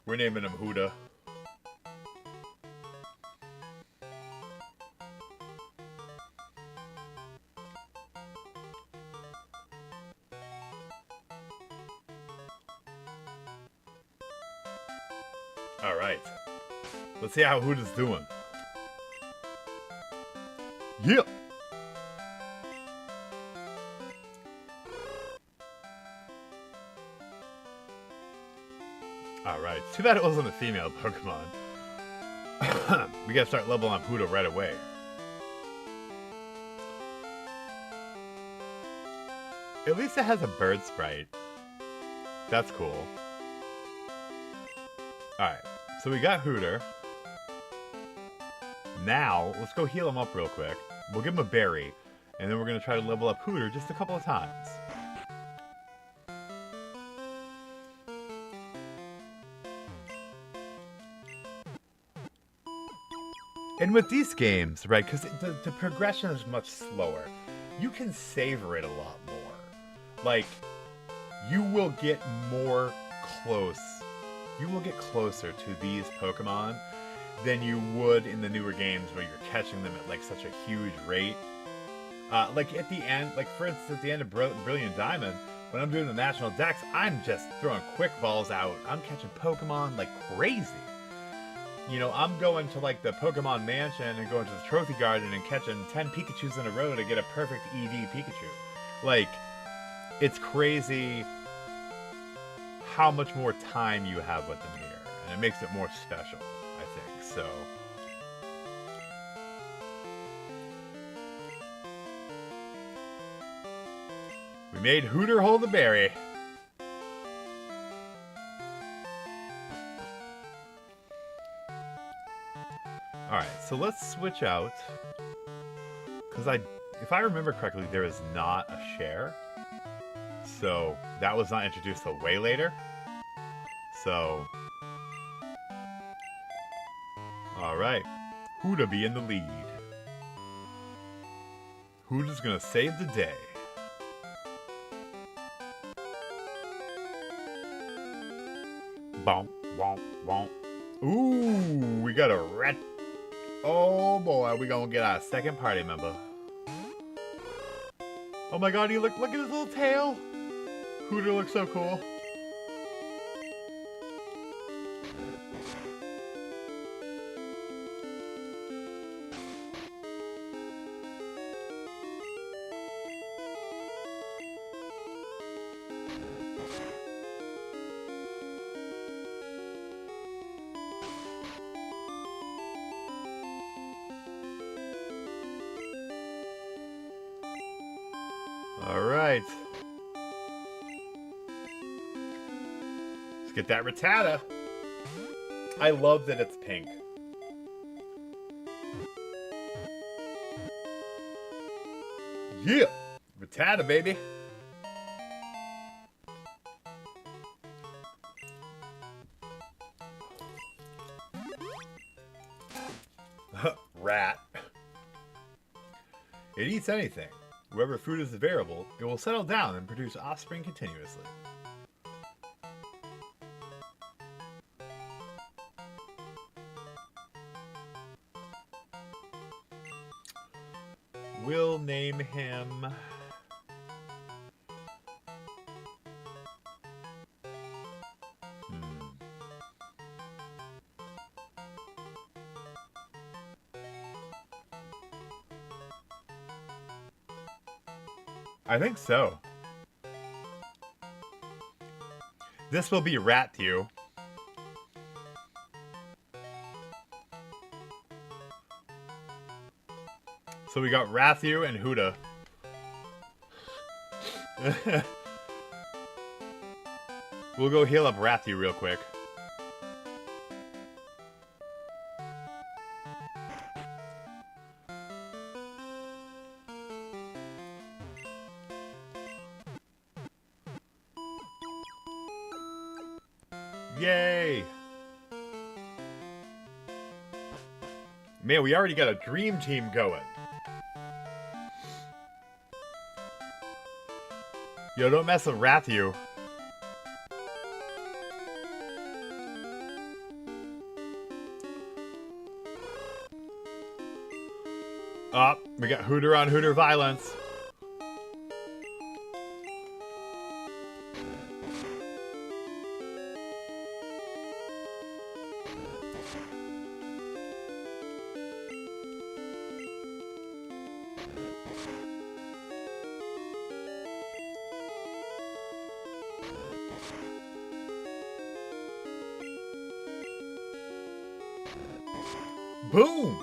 We're naming him Huda. Alright. Let's see how Huda's doing. Yep. Alright, too bad it wasn't a female Pokemon. We gotta start leveling up Huda right away. At least it has a bird sprite. That's cool. Alright, so we got Hooter. Now, let's go heal him up real quick. We'll give him a berry, and then we're going to try to level up Hooter just a couple of times. And with these games, right, because the progression is much slower, you can savor it a lot more. Like, you will get more close. You will get closer to these Pokemon than you would in the newer games where you're catching them at like such a huge rate. Like at the end, like for instance at the end of Brilliant Diamond, when I'm doing the National Dex, I'm just throwing quick balls out. I'm catching Pokemon like crazy. You know, I'm going to like the Pokemon Mansion and going to the Trophy Garden and catching 10 Pikachus in a row to get a perfect EV Pikachu. Like, it's crazy how much more time you have with them here. And it makes it more special, I think, so. We made Hooter hold the berry. Alright, so let's switch out Because if I remember correctly, there is not a share. So that was not introduced till way later. So, alright. Huda be in the lead. Huda's gonna save the day. Bonk, bonk, bonk. Ooh, we got a rat. Oh boy, we gonna get our second party member. Oh my god, look at his little tail. Huda looks so cool. Alright. Let's get that Rattata. I love that it's pink. Yeah! Rattata, baby! Rat. It eats anything. Wherever food is available, it will settle down and produce offspring continuously. We'll name him... I think so. This will be Ratthew. So we got Ratthew and Huda. We'll go heal up Ratthew real quick. Yay! Man, we already got a dream team going. Yo, don't mess with Ratthew. Oh, we got Hooter on Hooter violence. Boom!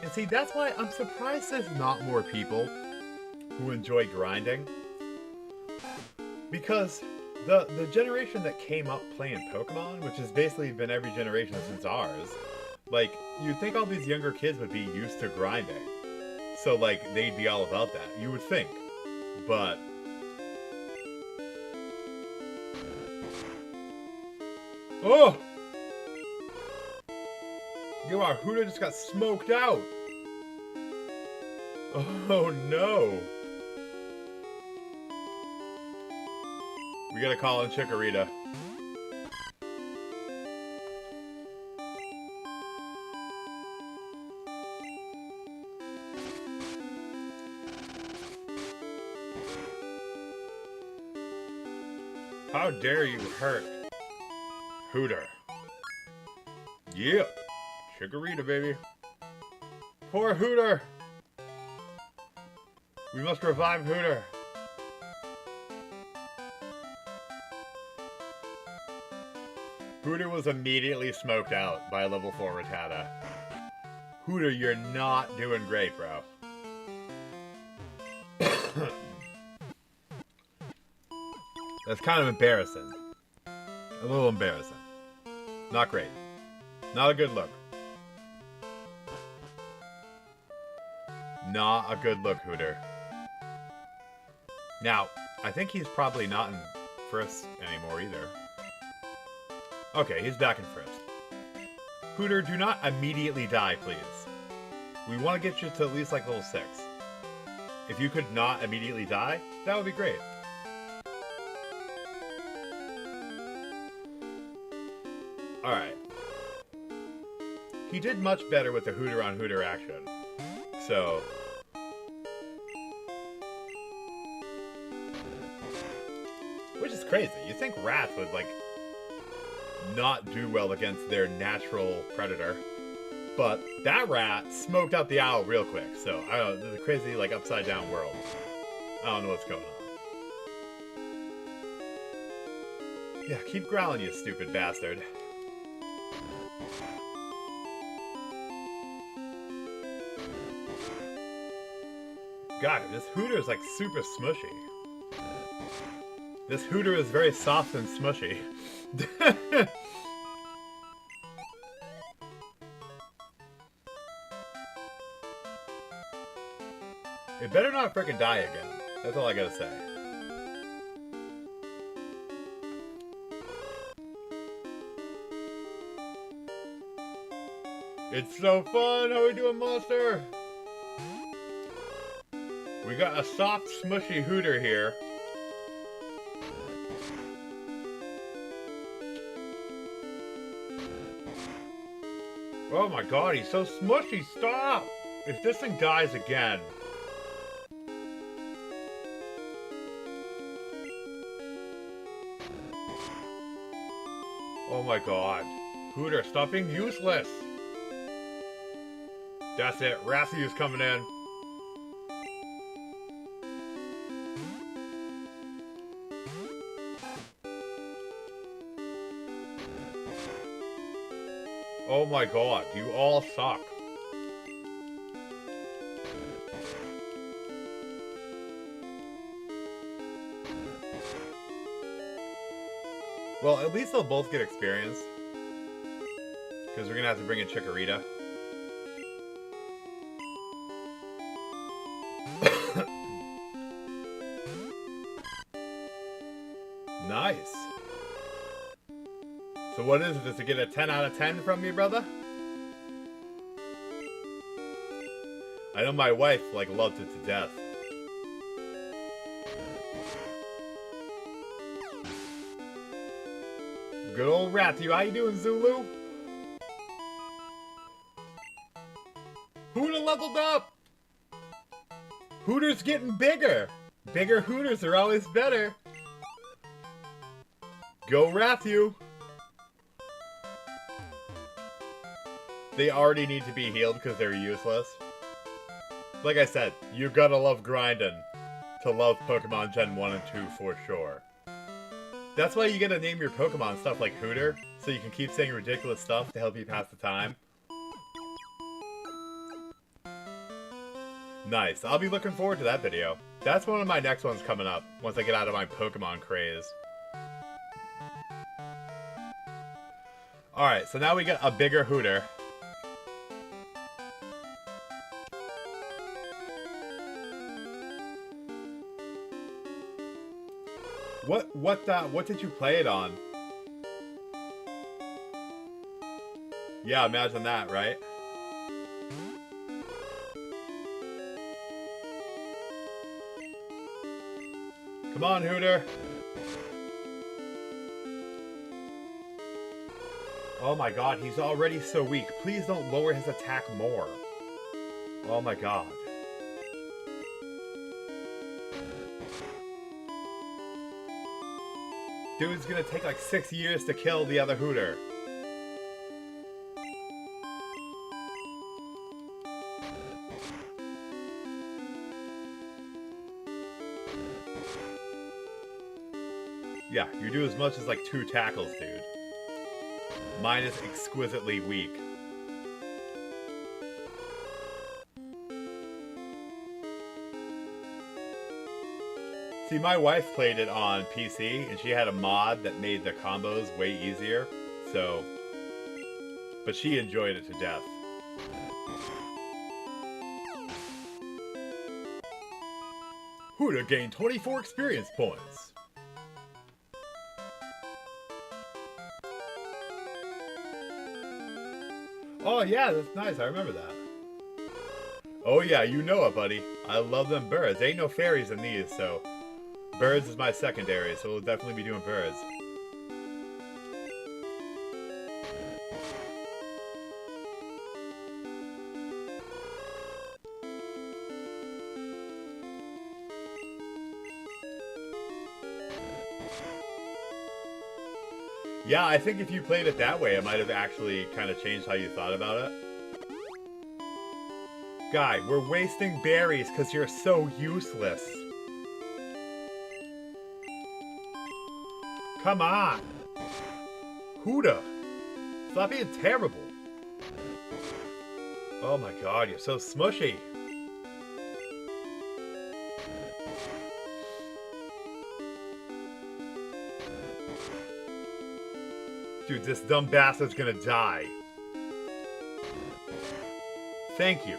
And see, that's why I'm surprised there's not more people who enjoy grinding. Because the generation that came up playing Pokemon, which has basically been every generation since ours, like, you'd think all these younger kids would be used to grinding. So, like, they'd be all about that. You would think. But... oh! Yo, our Huda just got smoked out! Oh, no! We gotta call in Chikorita. How dare you hurt Hooter? Yeah, Chikorita, baby. Poor Hooter. We must revive Hooter. Hooter was immediately smoked out by a level 4 Rattata. Hooter, you're not doing great, bro. That's kind of embarrassing. A little embarrassing. Not great. Not a good look. Not a good look, Hooter. Now, I think he's probably not in first anymore either. Okay, he's back in first. Hooter, do not immediately die, please. We want to get you to at least like level 6. If you could not immediately die, that would be great. Alright. He did much better with the Hooter on Hooter action. So... which is crazy. You think rats would, like, not do well against their natural predator. But that rat smoked out the owl real quick. So, I don't know. This is a crazy, like, upside down world. I don't know what's going on. Yeah, keep growling, you stupid bastard. God, this Hooter is, like, super smushy. This Hooter is very soft and smushy. It better not frickin' die again. That's all I gotta say. It's so fun! How we doing, monster? We got a soft, smushy Hooter here. Oh my god, he's so smushy, stop! If this thing dies again... oh my god. Hooter, stop being useless! That's it, Rathiu's coming in. Oh my god, you all suck. Well, at least they'll both get experience. Because we're gonna have to bring in Chikorita. Nice. So what is it? Does it get a 10 out of 10 from me, brother? I know my wife, like, loved it to death. Good old Rathu. How you doing, Zulu? Hooter leveled up! Hooter's getting bigger! Bigger Hooters are always better. Go Rathu! They already need to be healed because they're useless. Like I said, you gotta love grinding to love Pokemon Gen 1 and 2 for sure. That's why you gotta name your Pokemon stuff like Hooter, so you can keep saying ridiculous stuff to help you pass the time. Nice. I'll be looking forward to that video. That's one of my next ones coming up, once I get out of my Pokemon craze. Alright, so now we get a bigger Hooter. What did you play it on? Yeah, imagine that, right? Come on, Hooter. Oh my god, he's already so weak. Please don't lower his attack more. Oh my god. Dude's gonna take like 6 years to kill the other Hooter. Yeah, you do as much as like 2 tackles, dude. Mine is exquisitely weak. See, my wife played it on PC, and she had a mod that made the combos way easier. So, but she enjoyed it to death. Huda gained 24 experience points. Oh yeah, that's nice. I remember that. Oh yeah, you know it, buddy. I love them birds. Ain't no fairies in these, so birds is my secondary, so we'll definitely be doing birds. Yeah, I think if you played it that way, it might have actually kind of changed how you thought about it. Guy, we're wasting berries because you're so useless. Come on. Huda. Stop being terrible. Oh my god, you're so smushy. Dude, this dumb bastard's gonna die. Thank you.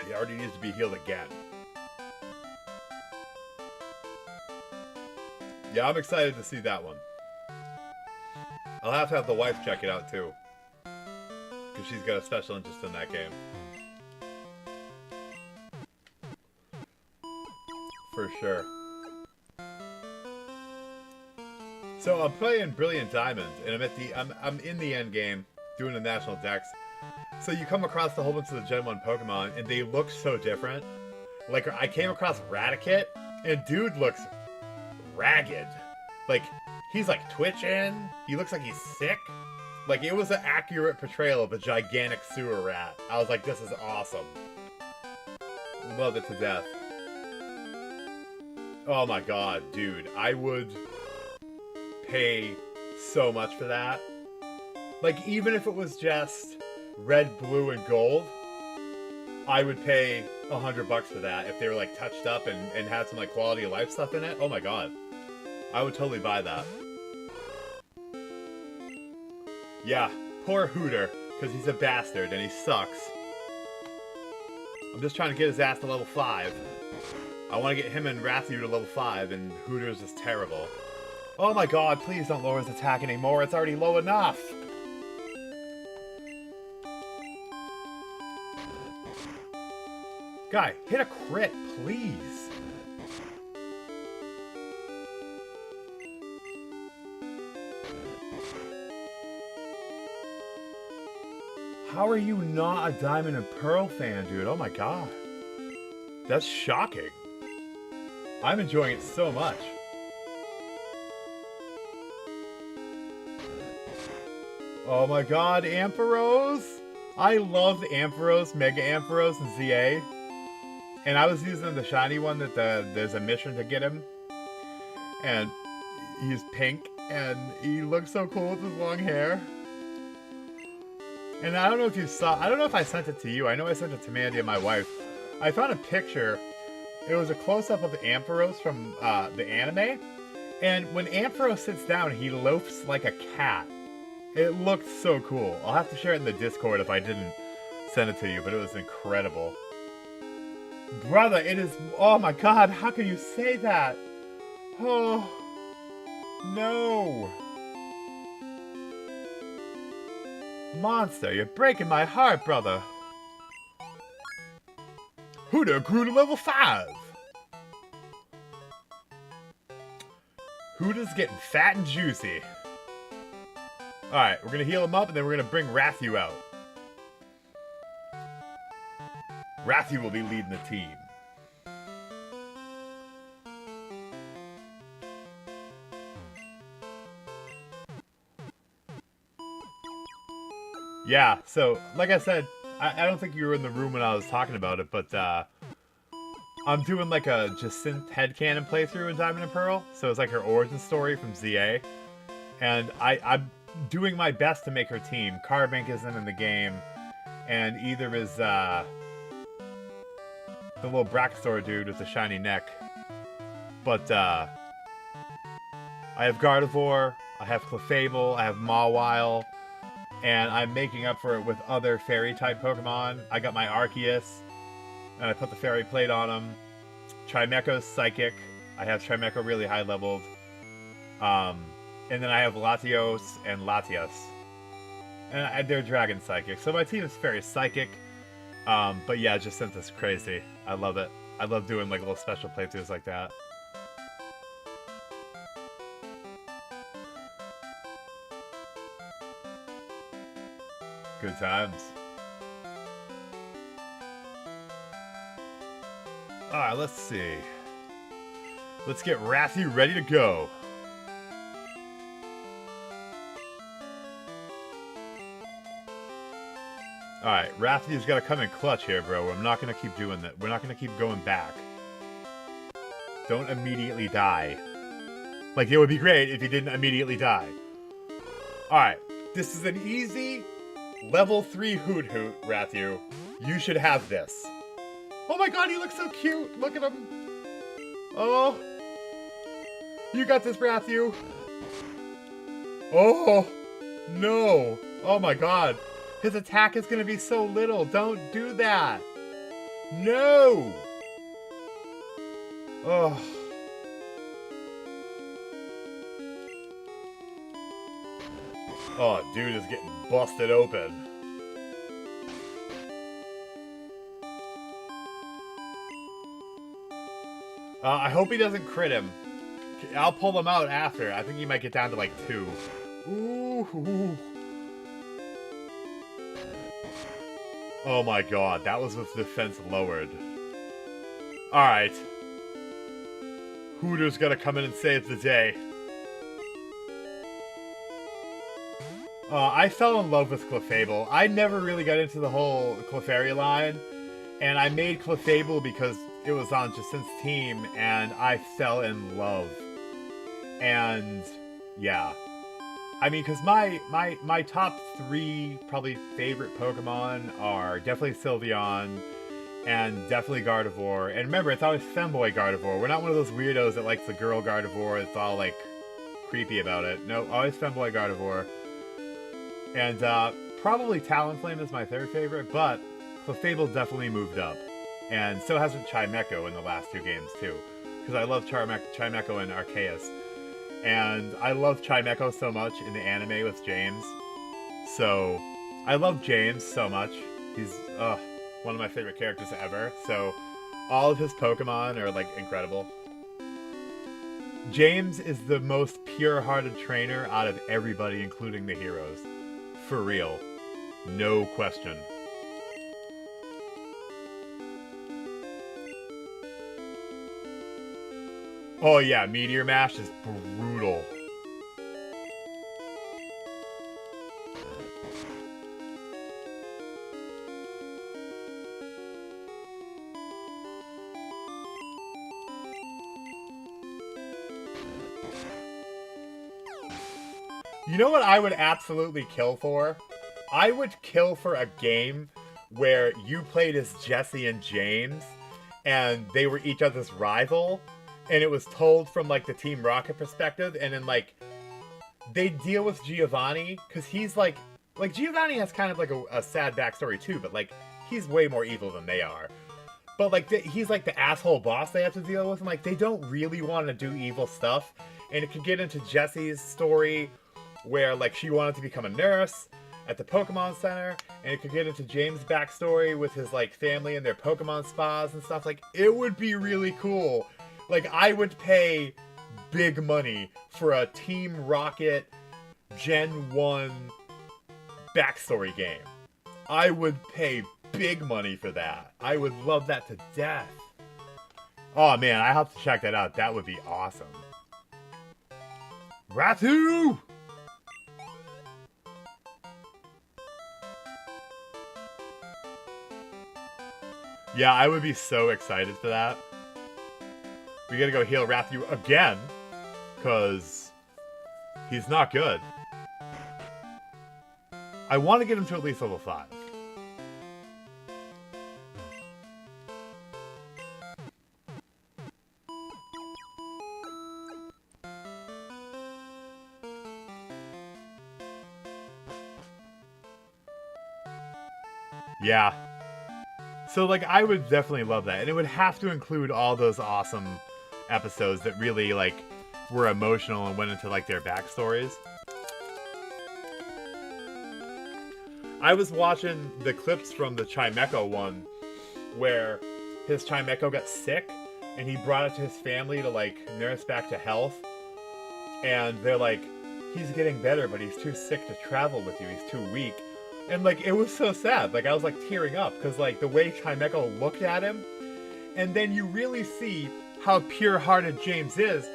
He already needs to be healed again. Yeah, I'm excited to see that one. I'll have to have the wife check it out too, because she's got a special interest in that game. For sure. So I'm playing Brilliant Diamond, and I'm in the end game doing the national dex. So you come across a whole bunch of the Gen 1 Pokemon, and they look so different. Like, I came across Raticate, and dude looks ragged. Like, he's like twitching. He looks like he's sick. Like, it was an accurate portrayal of a gigantic sewer rat. I was like, this is awesome. Love it to death. Oh my god, dude. I would pay so much for that. Like, even if it was just red, blue, and gold, I would pay $100 for that if they were, like, touched up and had some, like, quality of life stuff in it. Oh my god. I would totally buy that. Yeah, poor Hooter, because he's a bastard and he sucks. I'm just trying to get his ass to level 5. I want to get him and Rathu to level 5, and Hooter's is terrible. Oh my god, please don't lower his attack anymore. It's already low enough. Guy, hit a crit, please. How are you not a Diamond and Pearl fan, dude? Oh my god. That's shocking. I'm enjoying it so much. Oh my god, Ampharos! I love Ampharos, Mega Ampharos, and ZA. And I was using the shiny one that there's a mission to get him. And he's pink, and he looks so cool with his long hair. And I don't know if you saw, I don't know if I sent it to you. I know I sent it to Mandy and my wife. I found a picture. It was a close-up of Ampharos from the anime. And when Ampharos sits down, he loafs like a cat. It looked so cool. I'll have to share it in the Discord if I didn't send it to you, but it was incredible. Brother, it is... Oh my god, how can you say that? Oh... No... Monster, you're breaking my heart, brother. Hooter grew to level 5. Hooter's getting fat and juicy. Alright, we're gonna heal him up and then we're gonna bring Rathu out. Rathu will be leading the team. Yeah, so, like I said, I don't think you were in the room when I was talking about it, but I'm doing like a Jacinthe headcanon playthrough in Diamond and Pearl. So it's like her origin story from ZA. And I'm doing my best to make her team. Carbink isn't in the game, and either is the little Braxtor dude with the shiny neck. But I have Gardevoir, I have Clefable, I have Mawile, and I'm making up for it with other fairy-type Pokemon. I got my Arceus, and I put the Fairy Plate on him. Chimecho's Psychic. I have Chimecho really high-leveled. And then I have Latios and Latias. And they're Dragon Psychic. So my team is very Psychic. But yeah, just sent this crazy. I love it. I love doing like little special playthroughs like that. Good times. Alright, let's see. Let's get Rathy ready to go. Alright, Rathy's gotta come in clutch here, bro. I'm not gonna keep doing that. We're not gonna keep going back. Don't immediately die. Like, it would be great if you didn't immediately die. Alright, this is an easy level 3 Hoot Hoot, Rathu. You should have this. Oh my god, he looks so cute! Look at him! Oh! You got this, Rathu! Oh! No! Oh my god! His attack is gonna be so little! Don't do that! No! Oh. Oh, dude is getting busted open. I hope he doesn't crit him. I'll pull him out after. I think he might get down to like 2. Ooh. Oh my god, that was with defense lowered. Alright. Hooter's gonna come in and save the day. I fell in love with Clefable. I never really got into the whole Clefairy line, and I made Clefable because it was on Jacinth's team, and I fell in love. And, yeah. I mean, because my top 3 probably favorite Pokemon are definitely Sylveon, and definitely Gardevoir. And remember, it's always Femboy Gardevoir. We're not one of those weirdos that likes the girl Gardevoir that's all, like, creepy about it. No, always Femboy Gardevoir. And probably Talonflame is my 3rd favorite, but Clefable definitely moved up. And so has Chimecho in the last 2 games, too. Because I love Chimecho and Arceus. And I love Chimecho so much in the anime with James. So, I love James so much. He's one of my favorite characters ever. So, all of his Pokemon are, like, incredible. James is the most pure-hearted trainer out of everybody, including the heroes. For real. No question. Oh yeah, Meteor Mash is brutal. You know what I would absolutely kill for? I would kill for a game where you played as Jesse and James, and they were each other's rival, and it was told from, like, the Team Rocket perspective, and then, like, they deal with Giovanni, because he's, like, Giovanni has kind of, like, a sad backstory, too, but, like, he's way more evil than they are. But, like, he's, like, the asshole boss they have to deal with, and, like, they don't really want to do evil stuff, and it could get into Jesse's story, where, like, she wanted to become a nurse at the Pokemon Center, and it could get into James' backstory with his, like, family and their Pokemon spas and stuff. Like, it would be really cool. Like, I would pay big money for a Team Rocket Gen 1 backstory game. I would pay big money for that. I would love that to death. Oh, man, I have to check that out. That would be awesome. Rathu! Yeah, I would be so excited for that. We gotta go heal Rathu again, because he's not good. I want to get him to at least level 5. Yeah. So, like, I would definitely love that. And it would have to include all those awesome episodes that really, like, were emotional and went into, like, their backstories. I was watching the clips from the Chimecho one where his Chimecho got sick and he brought it to his family to, like, nurse back to health. And they're like, he's getting better, but he's too sick to travel with you. He's too weak. And, like, it was so sad. Like, I was, like, tearing up because, like, the way Chimecho looked at him. And then you really see how pure-hearted James is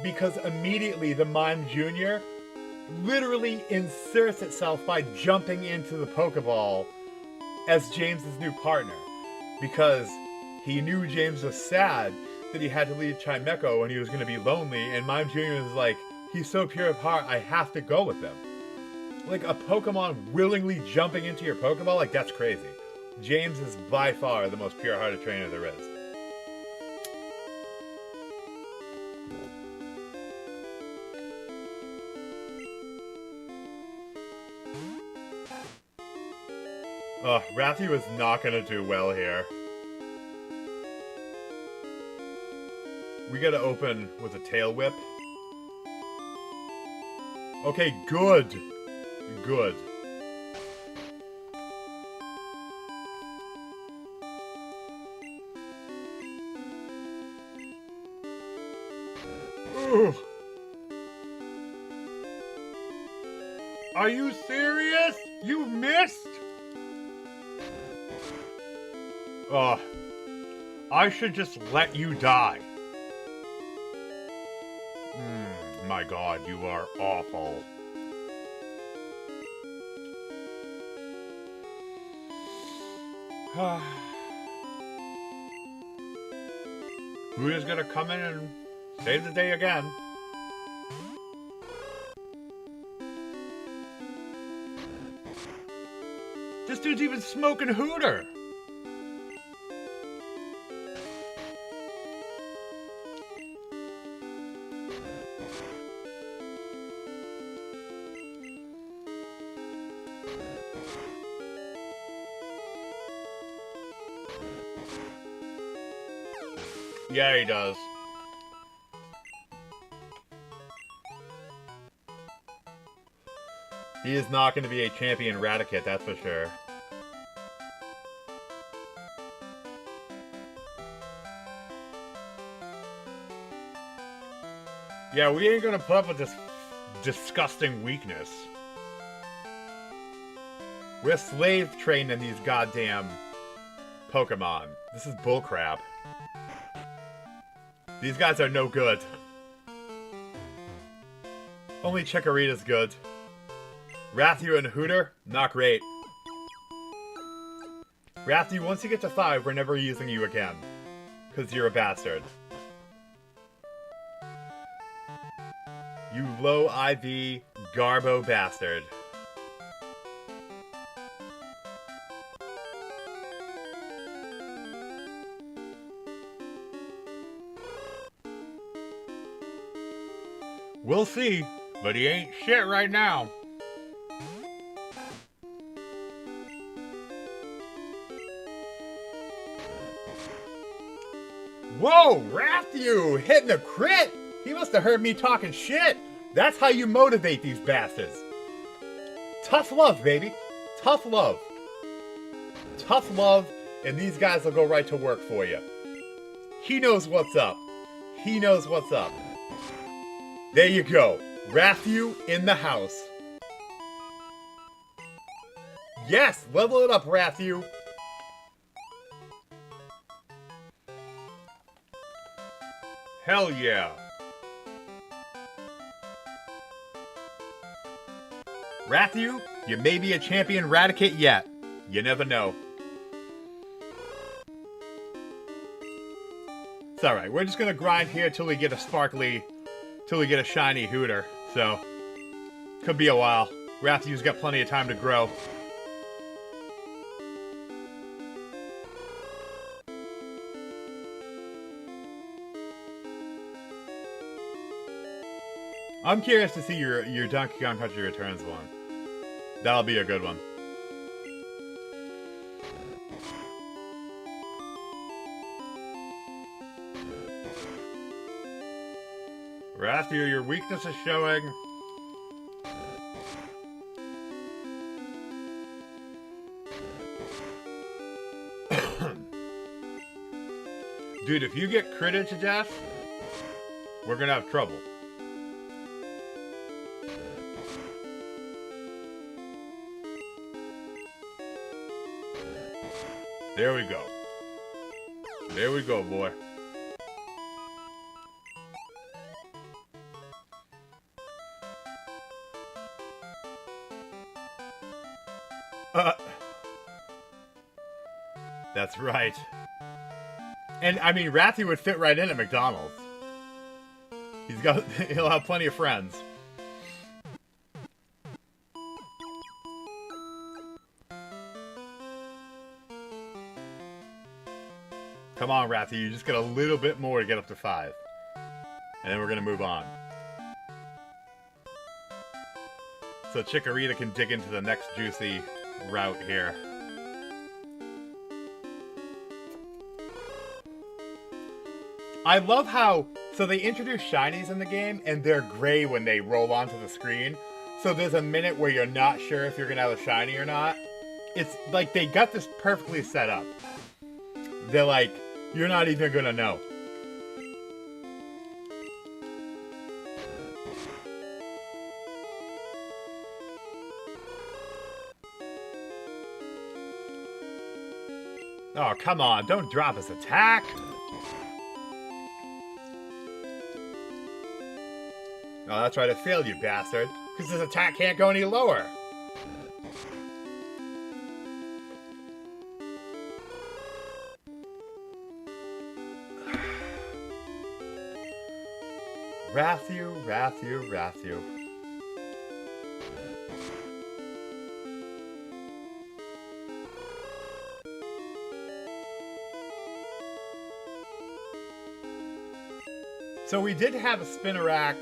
because immediately the Mime Jr. literally inserts itself by jumping into the Pokeball as James's new partner. Because he knew James was sad that he had to leave Chimecho and he was going to be lonely. And Mime Jr. was like, he's so pure of heart, I have to go with him. Like, a Pokemon willingly jumping into your Pokeball, like, that's crazy. James is by far the most pure-hearted trainer there is. Rathu is not gonna do well here. We gotta open with a Tail Whip. Okay, good. Good. Ugh. Are you serious? You missed? I should just let you die. My God, you are awful. Who's gonna come in and save the day again? This dude's even smoking Hooter. Yeah, he does. He is not going to be a champion Raticate, that's for sure. Yeah, we ain't going to put up with this disgusting weakness. We're slave training these goddamn Pokemon. This is bullcrap. These guys are no good. Only Chikorita's good. Rathu and Hooter, not great. Rathu, once you get to 5, we're never using you again. Because you're a bastard. You low IV Garbo bastard. We'll see, but he ain't shit right now. Whoa, Rathu hitting a crit! He must have heard me talking shit. That's how you motivate these bastards. Tough love, baby. Tough love. Tough love, and these guys will go right to work for you. He knows what's up. He knows what's up. There you go. Rathu in the house. Yes, level it up, Rathu. Hell yeah. Rathu, you may be a champion Raticate yet. You never know. It's alright, we're just gonna grind here till we get a shiny Hooter. So, could be a while. Rathiu's got plenty of time to grow. I'm curious to see your Donkey Kong Country Returns one. That'll be a good one. Rathiu, your weakness is showing. Dude, if you get critted to death, we're gonna have trouble. There we go. There we go, boy. That's right. And I mean, Rathiu would fit right in at McDonald's. He'll have plenty of friends. Come on, Rathiu, you just get a little bit more to get up to 5. And then we're gonna move on. So Chikorita can dig into the next juicy route here. I love how, so they introduce shinies in the game, and they're gray when they roll onto the screen. So there's a minute where you're not sure if you're gonna have a shiny or not. It's like they got this perfectly set up. They're like, you're not even gonna know. Oh, come on, don't drop his attack. Oh, that's right, it failed, you bastard. Because his attack can't go any lower. Rathiu, Rathiu, Rathiu. So we did have a Spinarak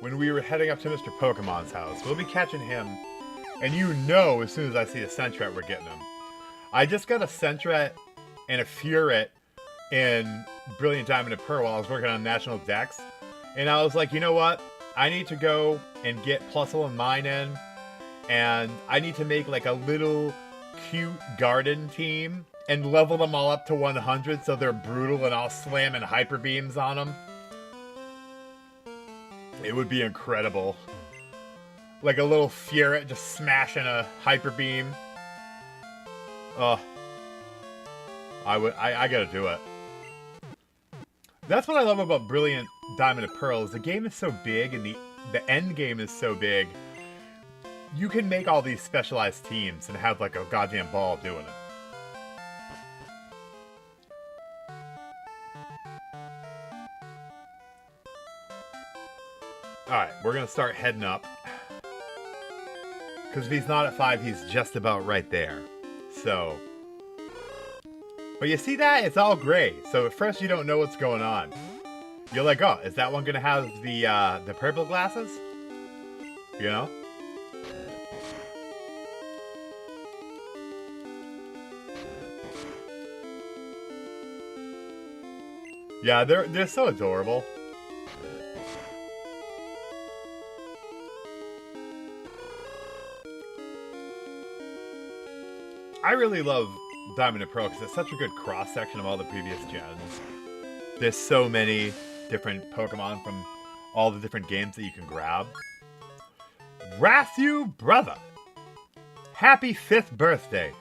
when we were heading up to Mr. Pokemon's house. We'll be catching him. And you know as soon as I see a Sentret, we're getting him. I just got a Sentret and a Furet in Brilliant Diamond and Pearl while I was working on National Dex. And I was like, you know what? I need to go and get Plusle and mine in. And I need to make like a little cute garden team and level them all up to 100 so they're brutal and I'll slamming Hyper Beams on them. It would be incredible. Like a little Furet just smashing a Hyper Beam. Oh. I gotta do it. That's what I love about Brilliant Diamond and Pearl is the game is so big and the end game is so big. You can make all these specialized teams and have like a goddamn ball doing it. Alright, we're going to start heading up. Because if he's not at 5, he's just about right there. So. But you see that? It's all gray. So at first you don't know what's going on. You're like, oh, is that one going to have the purple glasses? You know? Yeah, they're so adorable. I really love Diamond and Pearl because it's such a good cross-section of all the previous gens. There's so many different Pokemon from all the different games that you can grab. Rathiu, brother! Happy 5th birthday!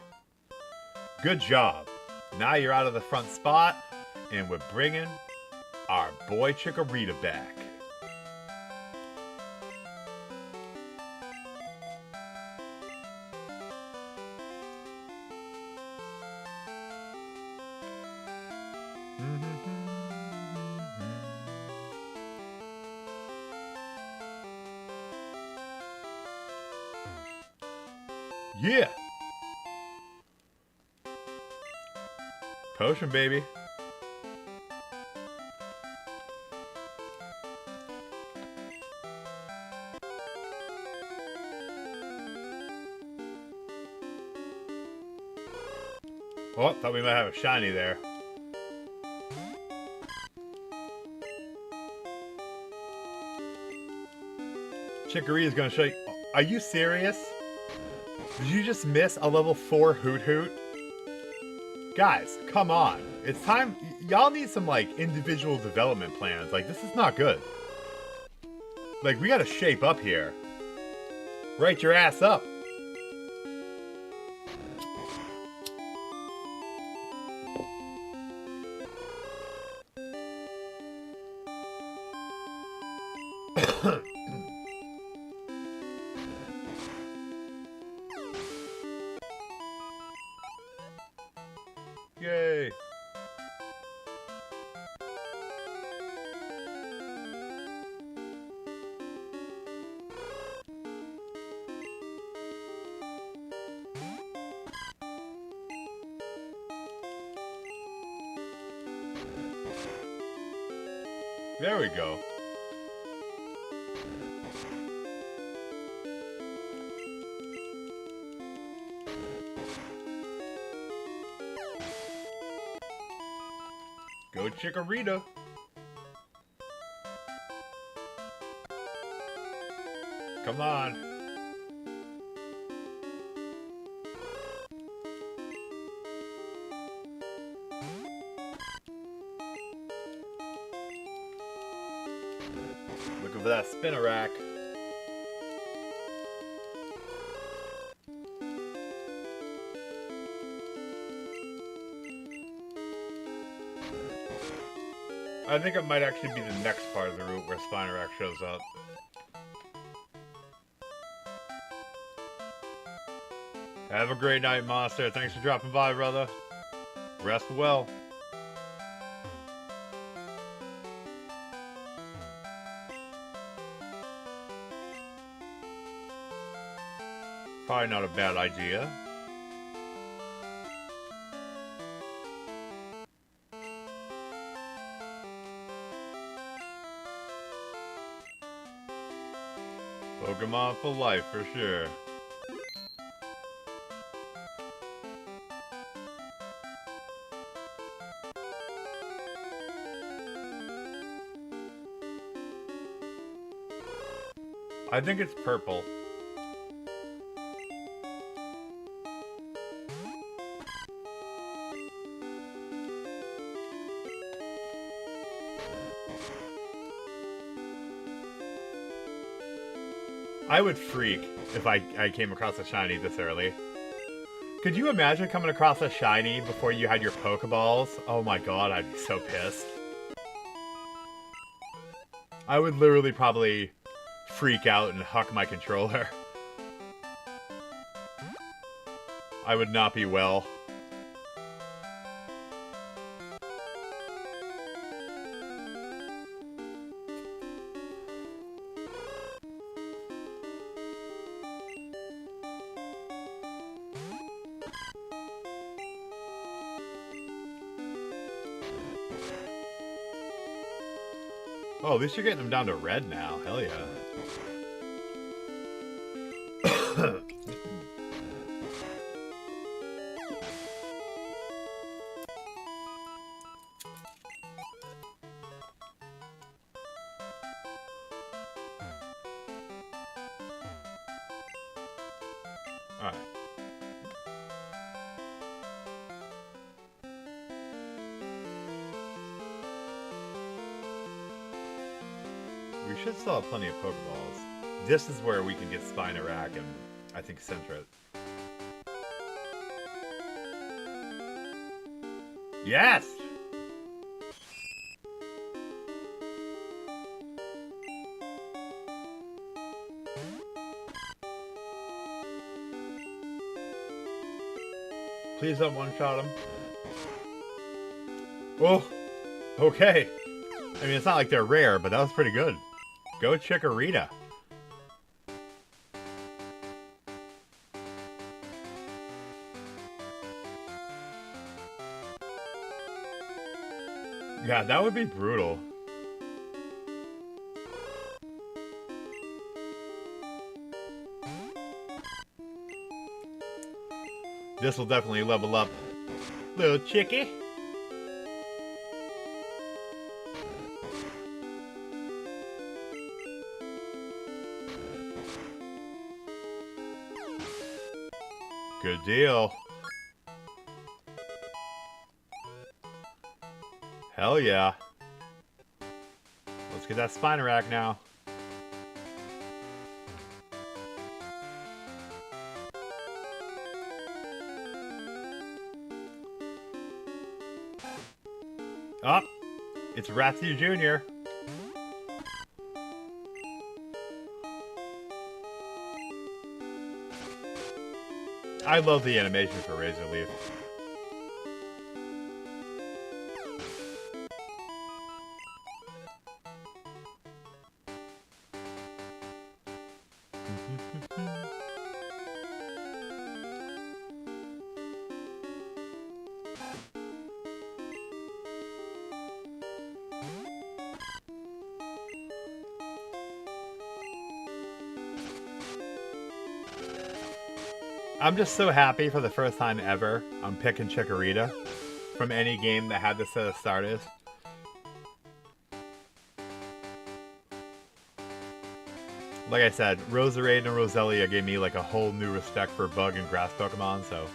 Good job. Now you're out of the front spot, and we're bringing our boy Chikorita back. Yeah! Potion, baby. Oh, thought we might have a shiny there. Chicory is gonna show you. Are you serious? Did you just miss a level 4 Hoot Hoot? Guys, come on. It's time. Y'all need some, like, individual development plans. Like, this is not good. Like, we gotta shape up here. Right your ass up. Yay! There we go. Go Chikorita. Come on. Looking for that Spinarak. I think it might actually be the next part of the route where Spinarak shows up. Have a great night, Monster. Thanks for dropping by, brother. Rest well. Probably not a bad idea. Pokemon for life, for sure. I think it's purple. I would freak if I came across a shiny this early. Could you imagine coming across a shiny before you had your Pokeballs? Oh my god, I'd be so pissed. I would literally probably freak out and huck my controller. I would not be well. Oh, at least you're getting them down to red now. Hell yeah. Alright. We should still have plenty of Pokeballs. This is where we can get Spinarak and, I think, Sentret. Yes! Please don't one-shot him. Oh! Okay. I mean, it's not like they're rare, but that was pretty good. Go Chikorita. Yeah, that would be brutal. This will definitely level up little chickie. Good deal. Hell yeah. Let's get that Spinarak now. Oh, it's Ratsu Jr. I love the animation for Razor Leaf. I'm just so happy for the first time ever I'm picking Chikorita from any game that had this set of starters. Like I said, Roserade and Roselia gave me like a whole new respect for bug and grass Pokemon, so...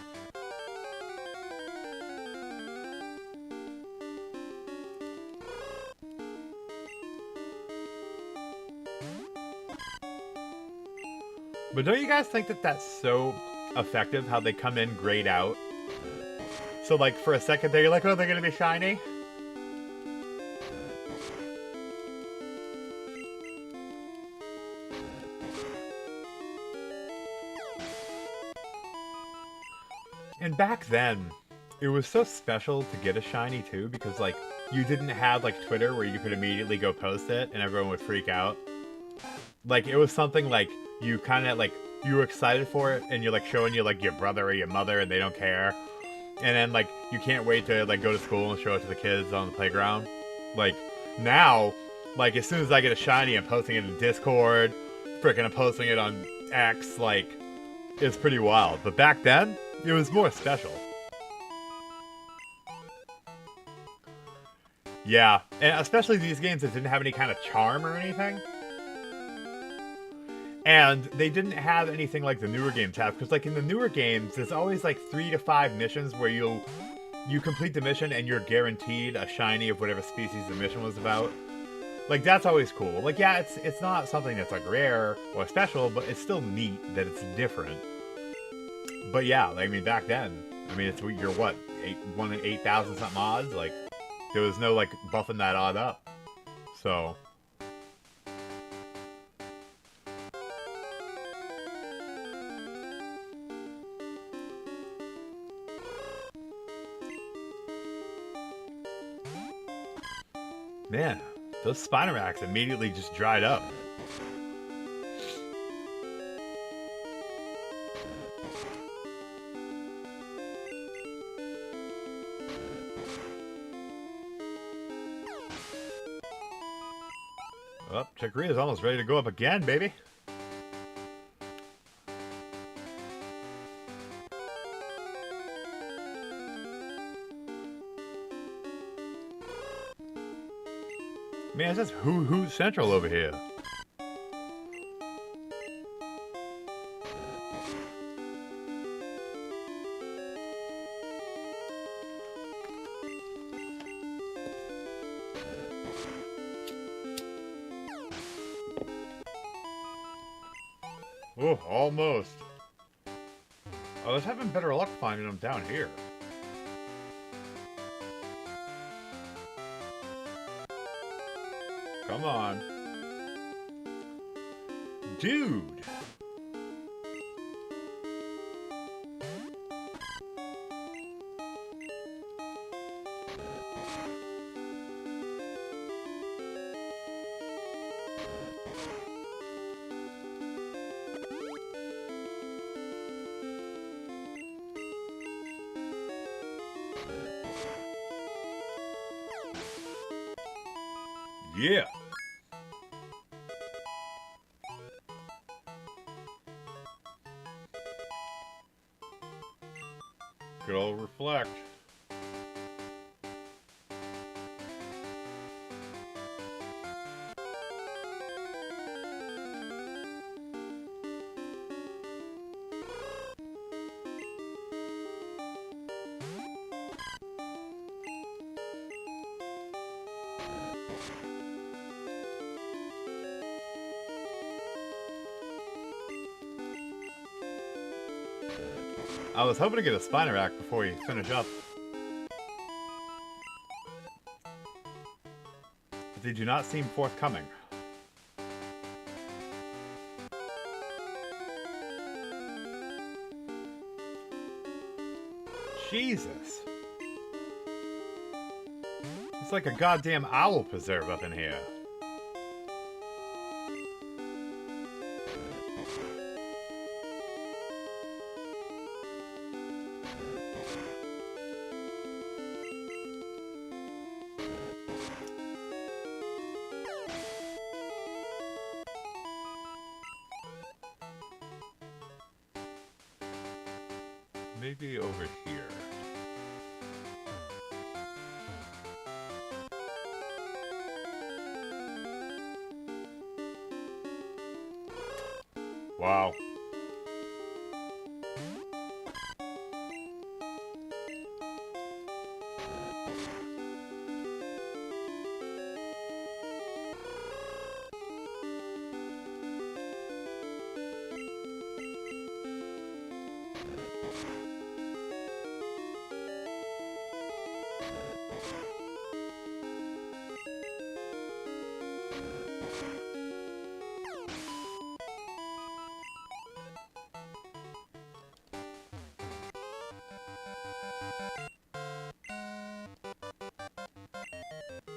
But don't you guys think that that's so effective, how they come in grayed out? So like for a second there, you're like, oh, they're gonna be shiny? And back then, it was so special to get a shiny too, because like you didn't have like Twitter where you could immediately go post it and everyone would freak out. Like it was something like you kind of like you were excited for it and you're like showing you like your brother or your mother and they don't care. And then like you can't wait to like go to school and show it to the kids on the playground. Like now, like as soon as I get a shiny, I'm posting it in Discord, freaking I'm posting it on X, like it's pretty wild. But back then, it was more special. Yeah, and especially these games that didn't have any kind of charm or anything. And they didn't have anything like the newer games have, because like in the newer games, there's always like 3 to 5 missions where you complete the mission and you're guaranteed a shiny of whatever species the mission was about. Like that's always cool. Like yeah, it's not something that's like rare or special, but it's still neat that it's different. But yeah, I mean back then, I mean you're what, 1 in 8,000 something odds? Like there was no like buffing that odd up. So man, those Spinaraks immediately just dried up. Oh, Chikorita's almost ready to go up again, baby. Man, it's just Hoo Central over here. Oh, almost. I was having better luck finding them down here. Come on. Dude! Yeah. Good old reflect. I was hoping to get a Spinarak before we finish up. But they do not seem forthcoming. Jesus. It's like a goddamn owl preserve up in here. Maybe over here. Wow.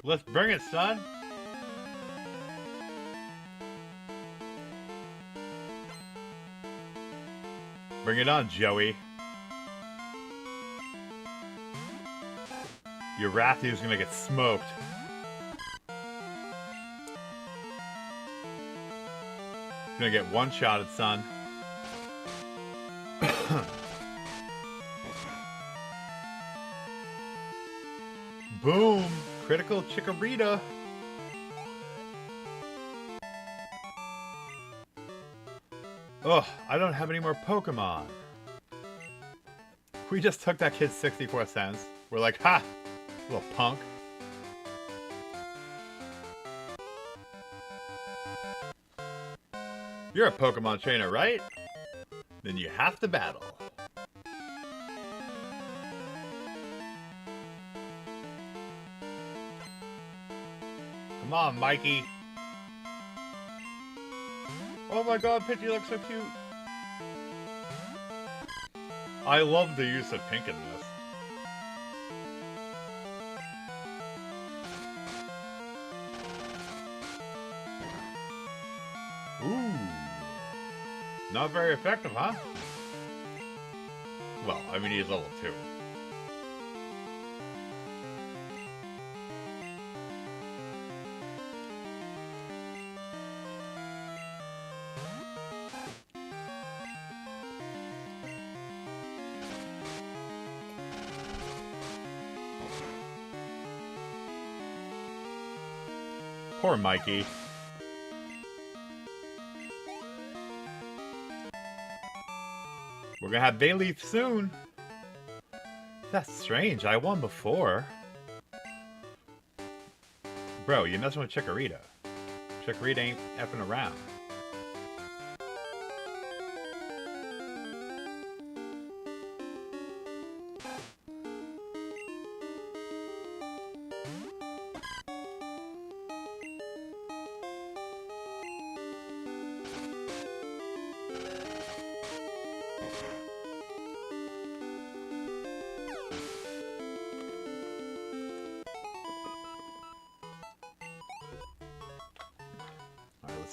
Let's bring it, son. Bring it on, Joey. Your Rathi's gonna get smoked. Gonna get one-shotted, son. Boom! Critical Chikorita. Ugh, I don't have any more Pokemon. We just took that kid's 64 cents. We're like, ha! Little punk. You're a Pokemon trainer, right? Then you have to battle. Come on, Mikey. Oh my god, Pidgey looks so cute. I love the use of pink in this. Ooh. Not very effective, huh? Well, I mean, he's level 2. Poor Mikey. We're gonna have Bayleaf soon. That's strange. I won before. Bro, you're messing with Chikorita. Chikorita ain't effing around.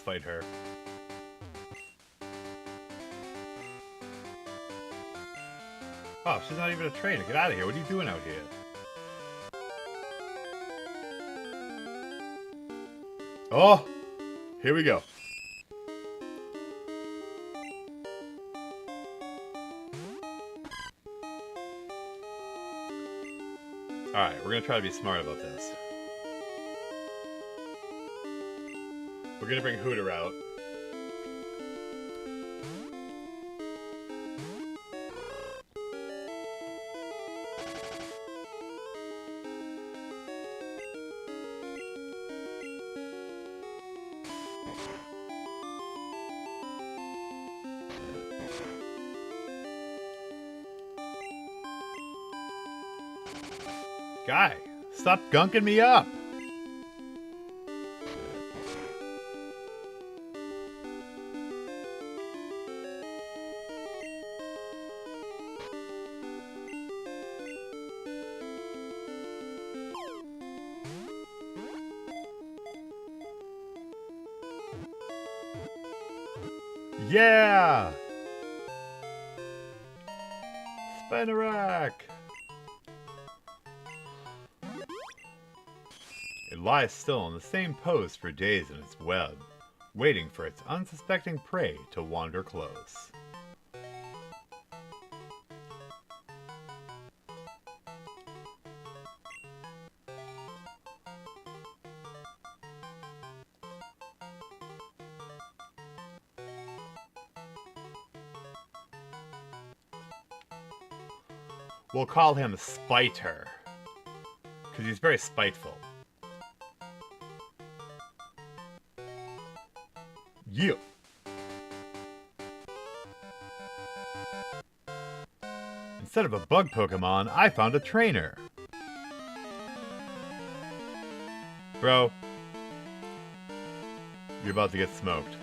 Fight her. Oh, she's not even a trainer. Get out of here. What are you doing out here? Oh, here we go. Alright, we're gonna try to be smart about this. We're gonna bring Hooter out. Guy, stop gunking me up! Yeah! Spinarak! It lies still in the same pose for days in its web, waiting for its unsuspecting prey to wander close. We'll call him Spiter, because he's very spiteful. Yeah. Instead of a bug Pokemon, I found a trainer. Bro, you're about to get smoked.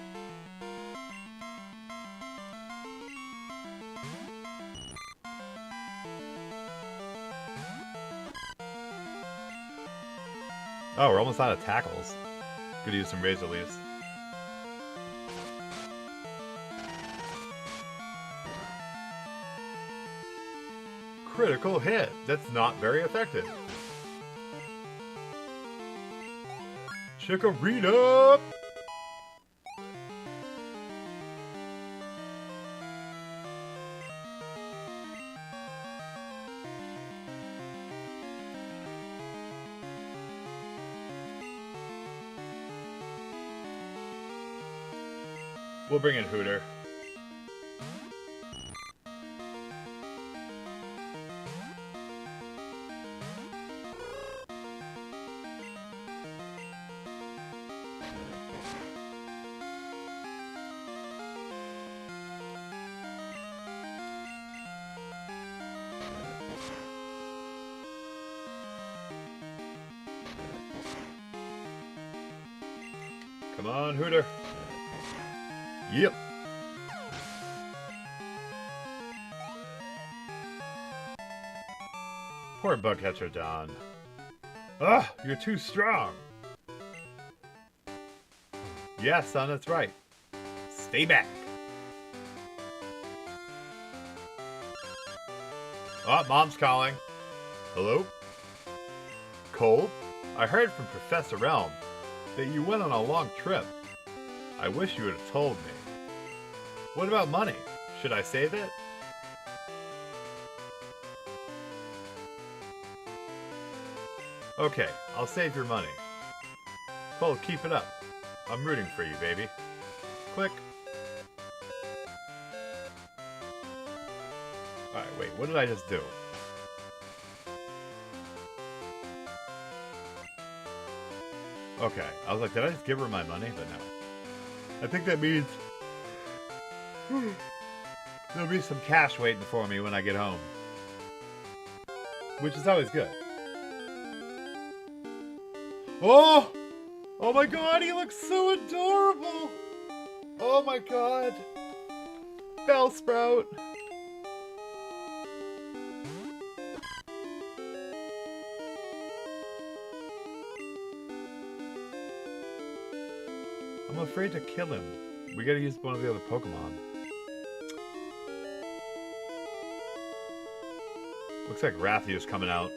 Oh, we're almost out of tackles. Could use some Razor Leaves. Critical hit. That's not very effective. Chikorita! We'll bring in Hooter. Come on, Hooter. Yep. Poor Bugcatcher Don. Ugh, you're too strong. Yeah, son, that's right. Stay back. Oh, Mom's calling. Hello? Cold? I heard from Professor Elm that you went on a long trip. I wish you would have told me. What about money? Should I save it? Okay, I'll save your money. Cole, keep it up. I'm rooting for you, baby. Click. Alright, wait, what did I just do? Okay, I was like, did I just give her my money? But no. I think that means there'll be some cash waiting for me when I get home. Which is always good. Oh! Oh my god, he looks so adorable! Oh my god. Bellsprout. I'm afraid to kill him. We gotta use one of the other Pokemon. Looks like Rathia's coming out.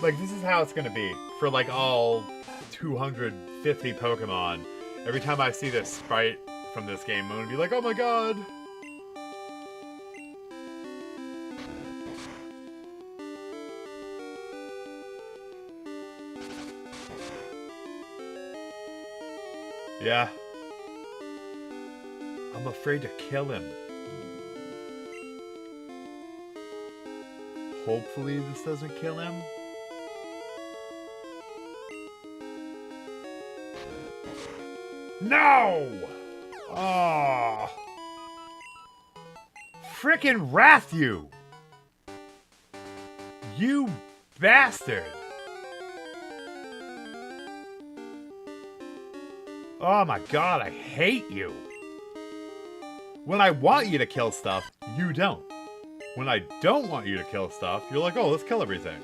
Like, this is how it's gonna be for, like, all 250 Pokemon. Every time I see this sprite from this game, I'm gonna be like, oh my god! Yeah. I'm afraid to kill him. Hopefully this doesn't kill him. No! Oh! Frickin' Wrathu! You bastard! Oh my god, I hate you! When I want you to kill stuff, you don't. When I don't want you to kill stuff, you're like, oh, let's kill everything.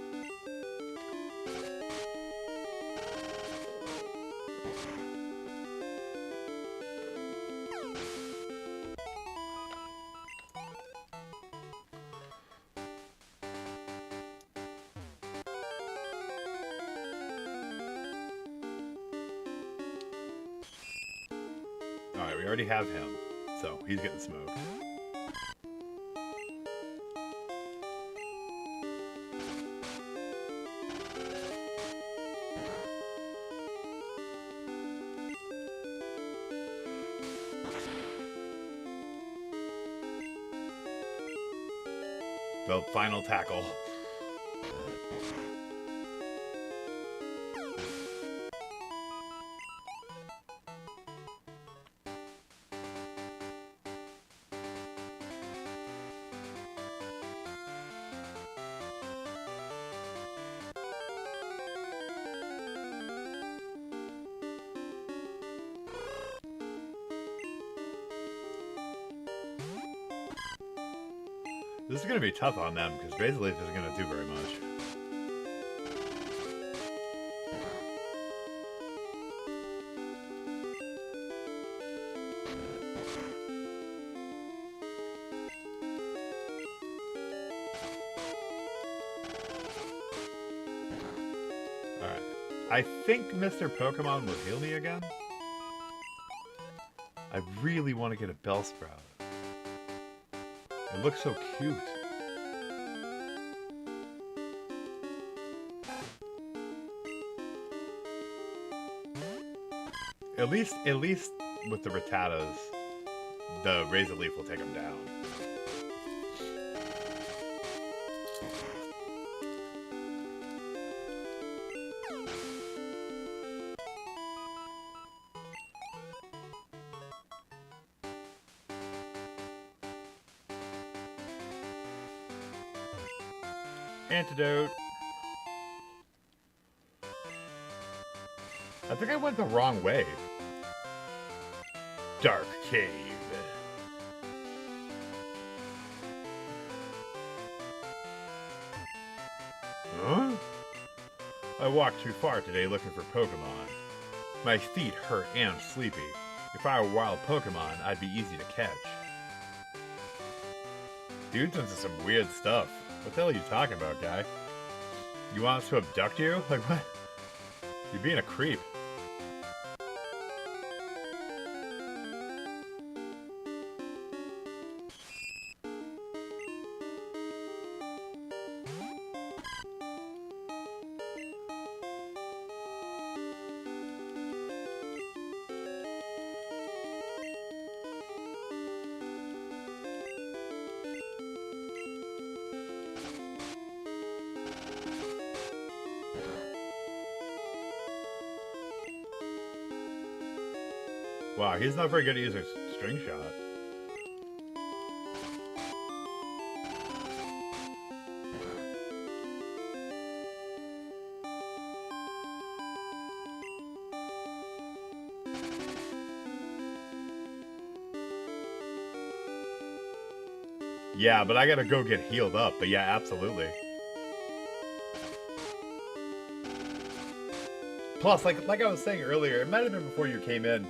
Alright, we already have him, so he's getting smoked. The final tackle. This is going to be tough on them, because Razorleaf isn't going to do very much. Alright. I think Mr. Pokemon will heal me again. I really want to get a Bellsprout. It looks so cute. At least with the Rattatas, the Razorleaf will take them down. Antidote. I think I went the wrong way. Dark Cave. Huh? I walked too far today looking for Pokemon. My feet hurt and sleepy. If I were a wild Pokemon, I'd be easy to catch. Dude's into some weird stuff. What the hell are you talking about, guy? You want us to abduct you? Like, what? You're being a creep. Wow, he's not very good at using String Shot. Yeah, but I gotta go get healed up. But yeah, absolutely. Plus, like I was saying earlier, it might have been before you came in.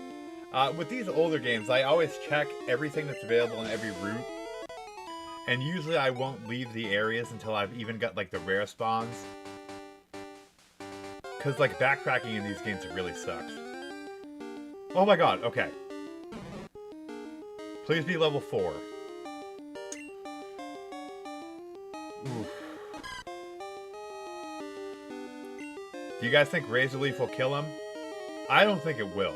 With these older games, I always check everything that's available in every route. And usually I won't leave the areas until I've even got, like, the rare spawns. Because, like, backtracking in these games really sucks. Oh my god, okay. Please be level 4. Oof. Do you guys think Razor Leaf will kill him? I don't think it will.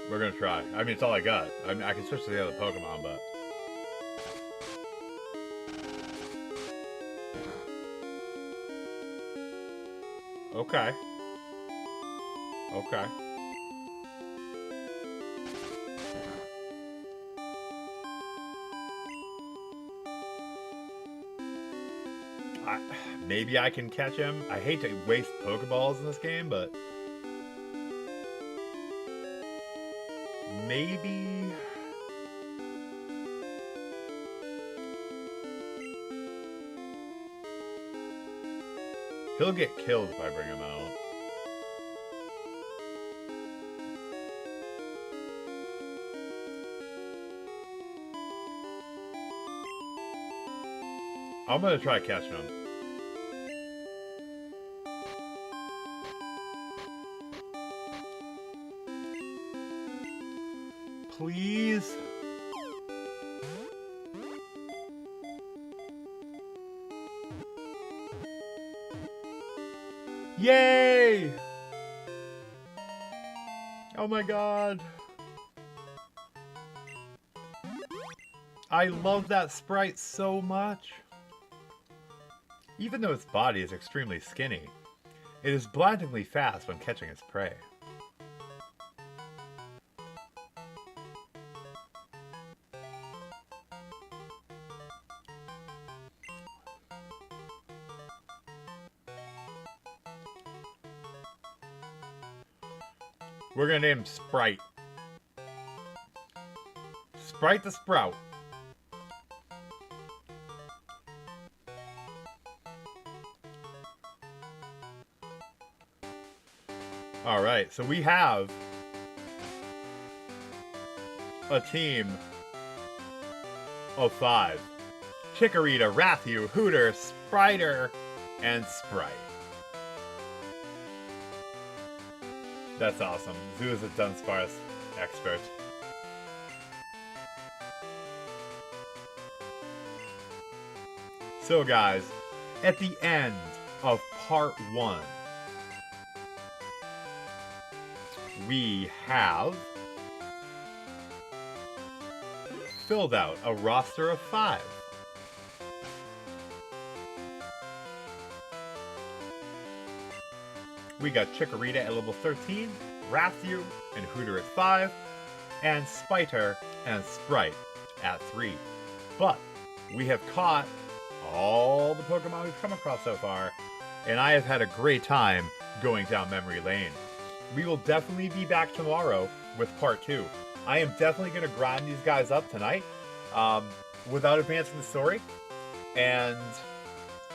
We're gonna try. I mean, it's all I got. I mean, I can switch to the other Pokemon, but... Okay. Okay. Maybe I can catch him. I hate to waste Pokeballs in this game, but... maybe... he'll get killed if I bring him out. I'm gonna try catching him. Please? Yay! Oh my god. I love that sprite so much. Even though its body is extremely skinny, it is blindingly fast when catching its prey. We're gonna name him Sprite. Sprite the Sprout. Alright, so we have a team of 5. Chikorita, Rathieu, Hooter, Spriter, and Sprite. That's awesome. Zoo is a Dunsparce expert. So guys, at the end of part 1, we have filled out a roster of 5. We got Chikorita at level 13, Rathieu and Hooter at 5, and Spiter and Sprite at 3. But we have caught all the Pokemon we've come across so far, and I have had a great time going down memory lane. We will definitely be back tomorrow with part 2. I am definitely going to grind these guys up tonight without advancing the story, and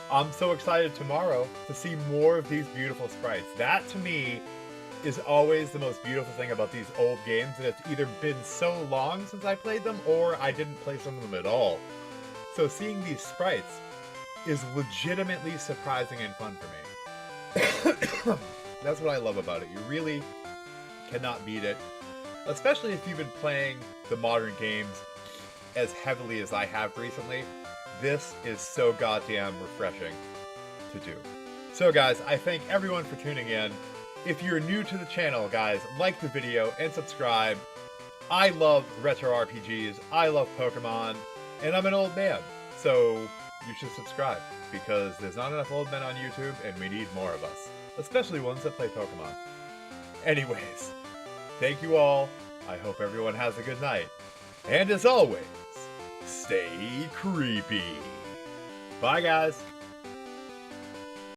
I'm so excited tomorrow to see more of these beautiful sprites. That, to me, is always the most beautiful thing about these old games, that it's either been so long since I played them, or I didn't play some of them at all. So seeing these sprites is legitimately surprising and fun for me. That's what I love about it. You really cannot beat it, especially if you've been playing the modern games as heavily as I have recently. This is so goddamn refreshing to do. So guys, I thank everyone for tuning in. If you're new to the channel, guys, like the video and subscribe. I love retro RPGs, I love Pokemon, and I'm an old man, so you should subscribe, because there's not enough old men on YouTube, and we need more of us, especially ones that play Pokemon. Anyways, thank you all, I hope everyone has a good night, and as always, stay creepy. Bye, guys.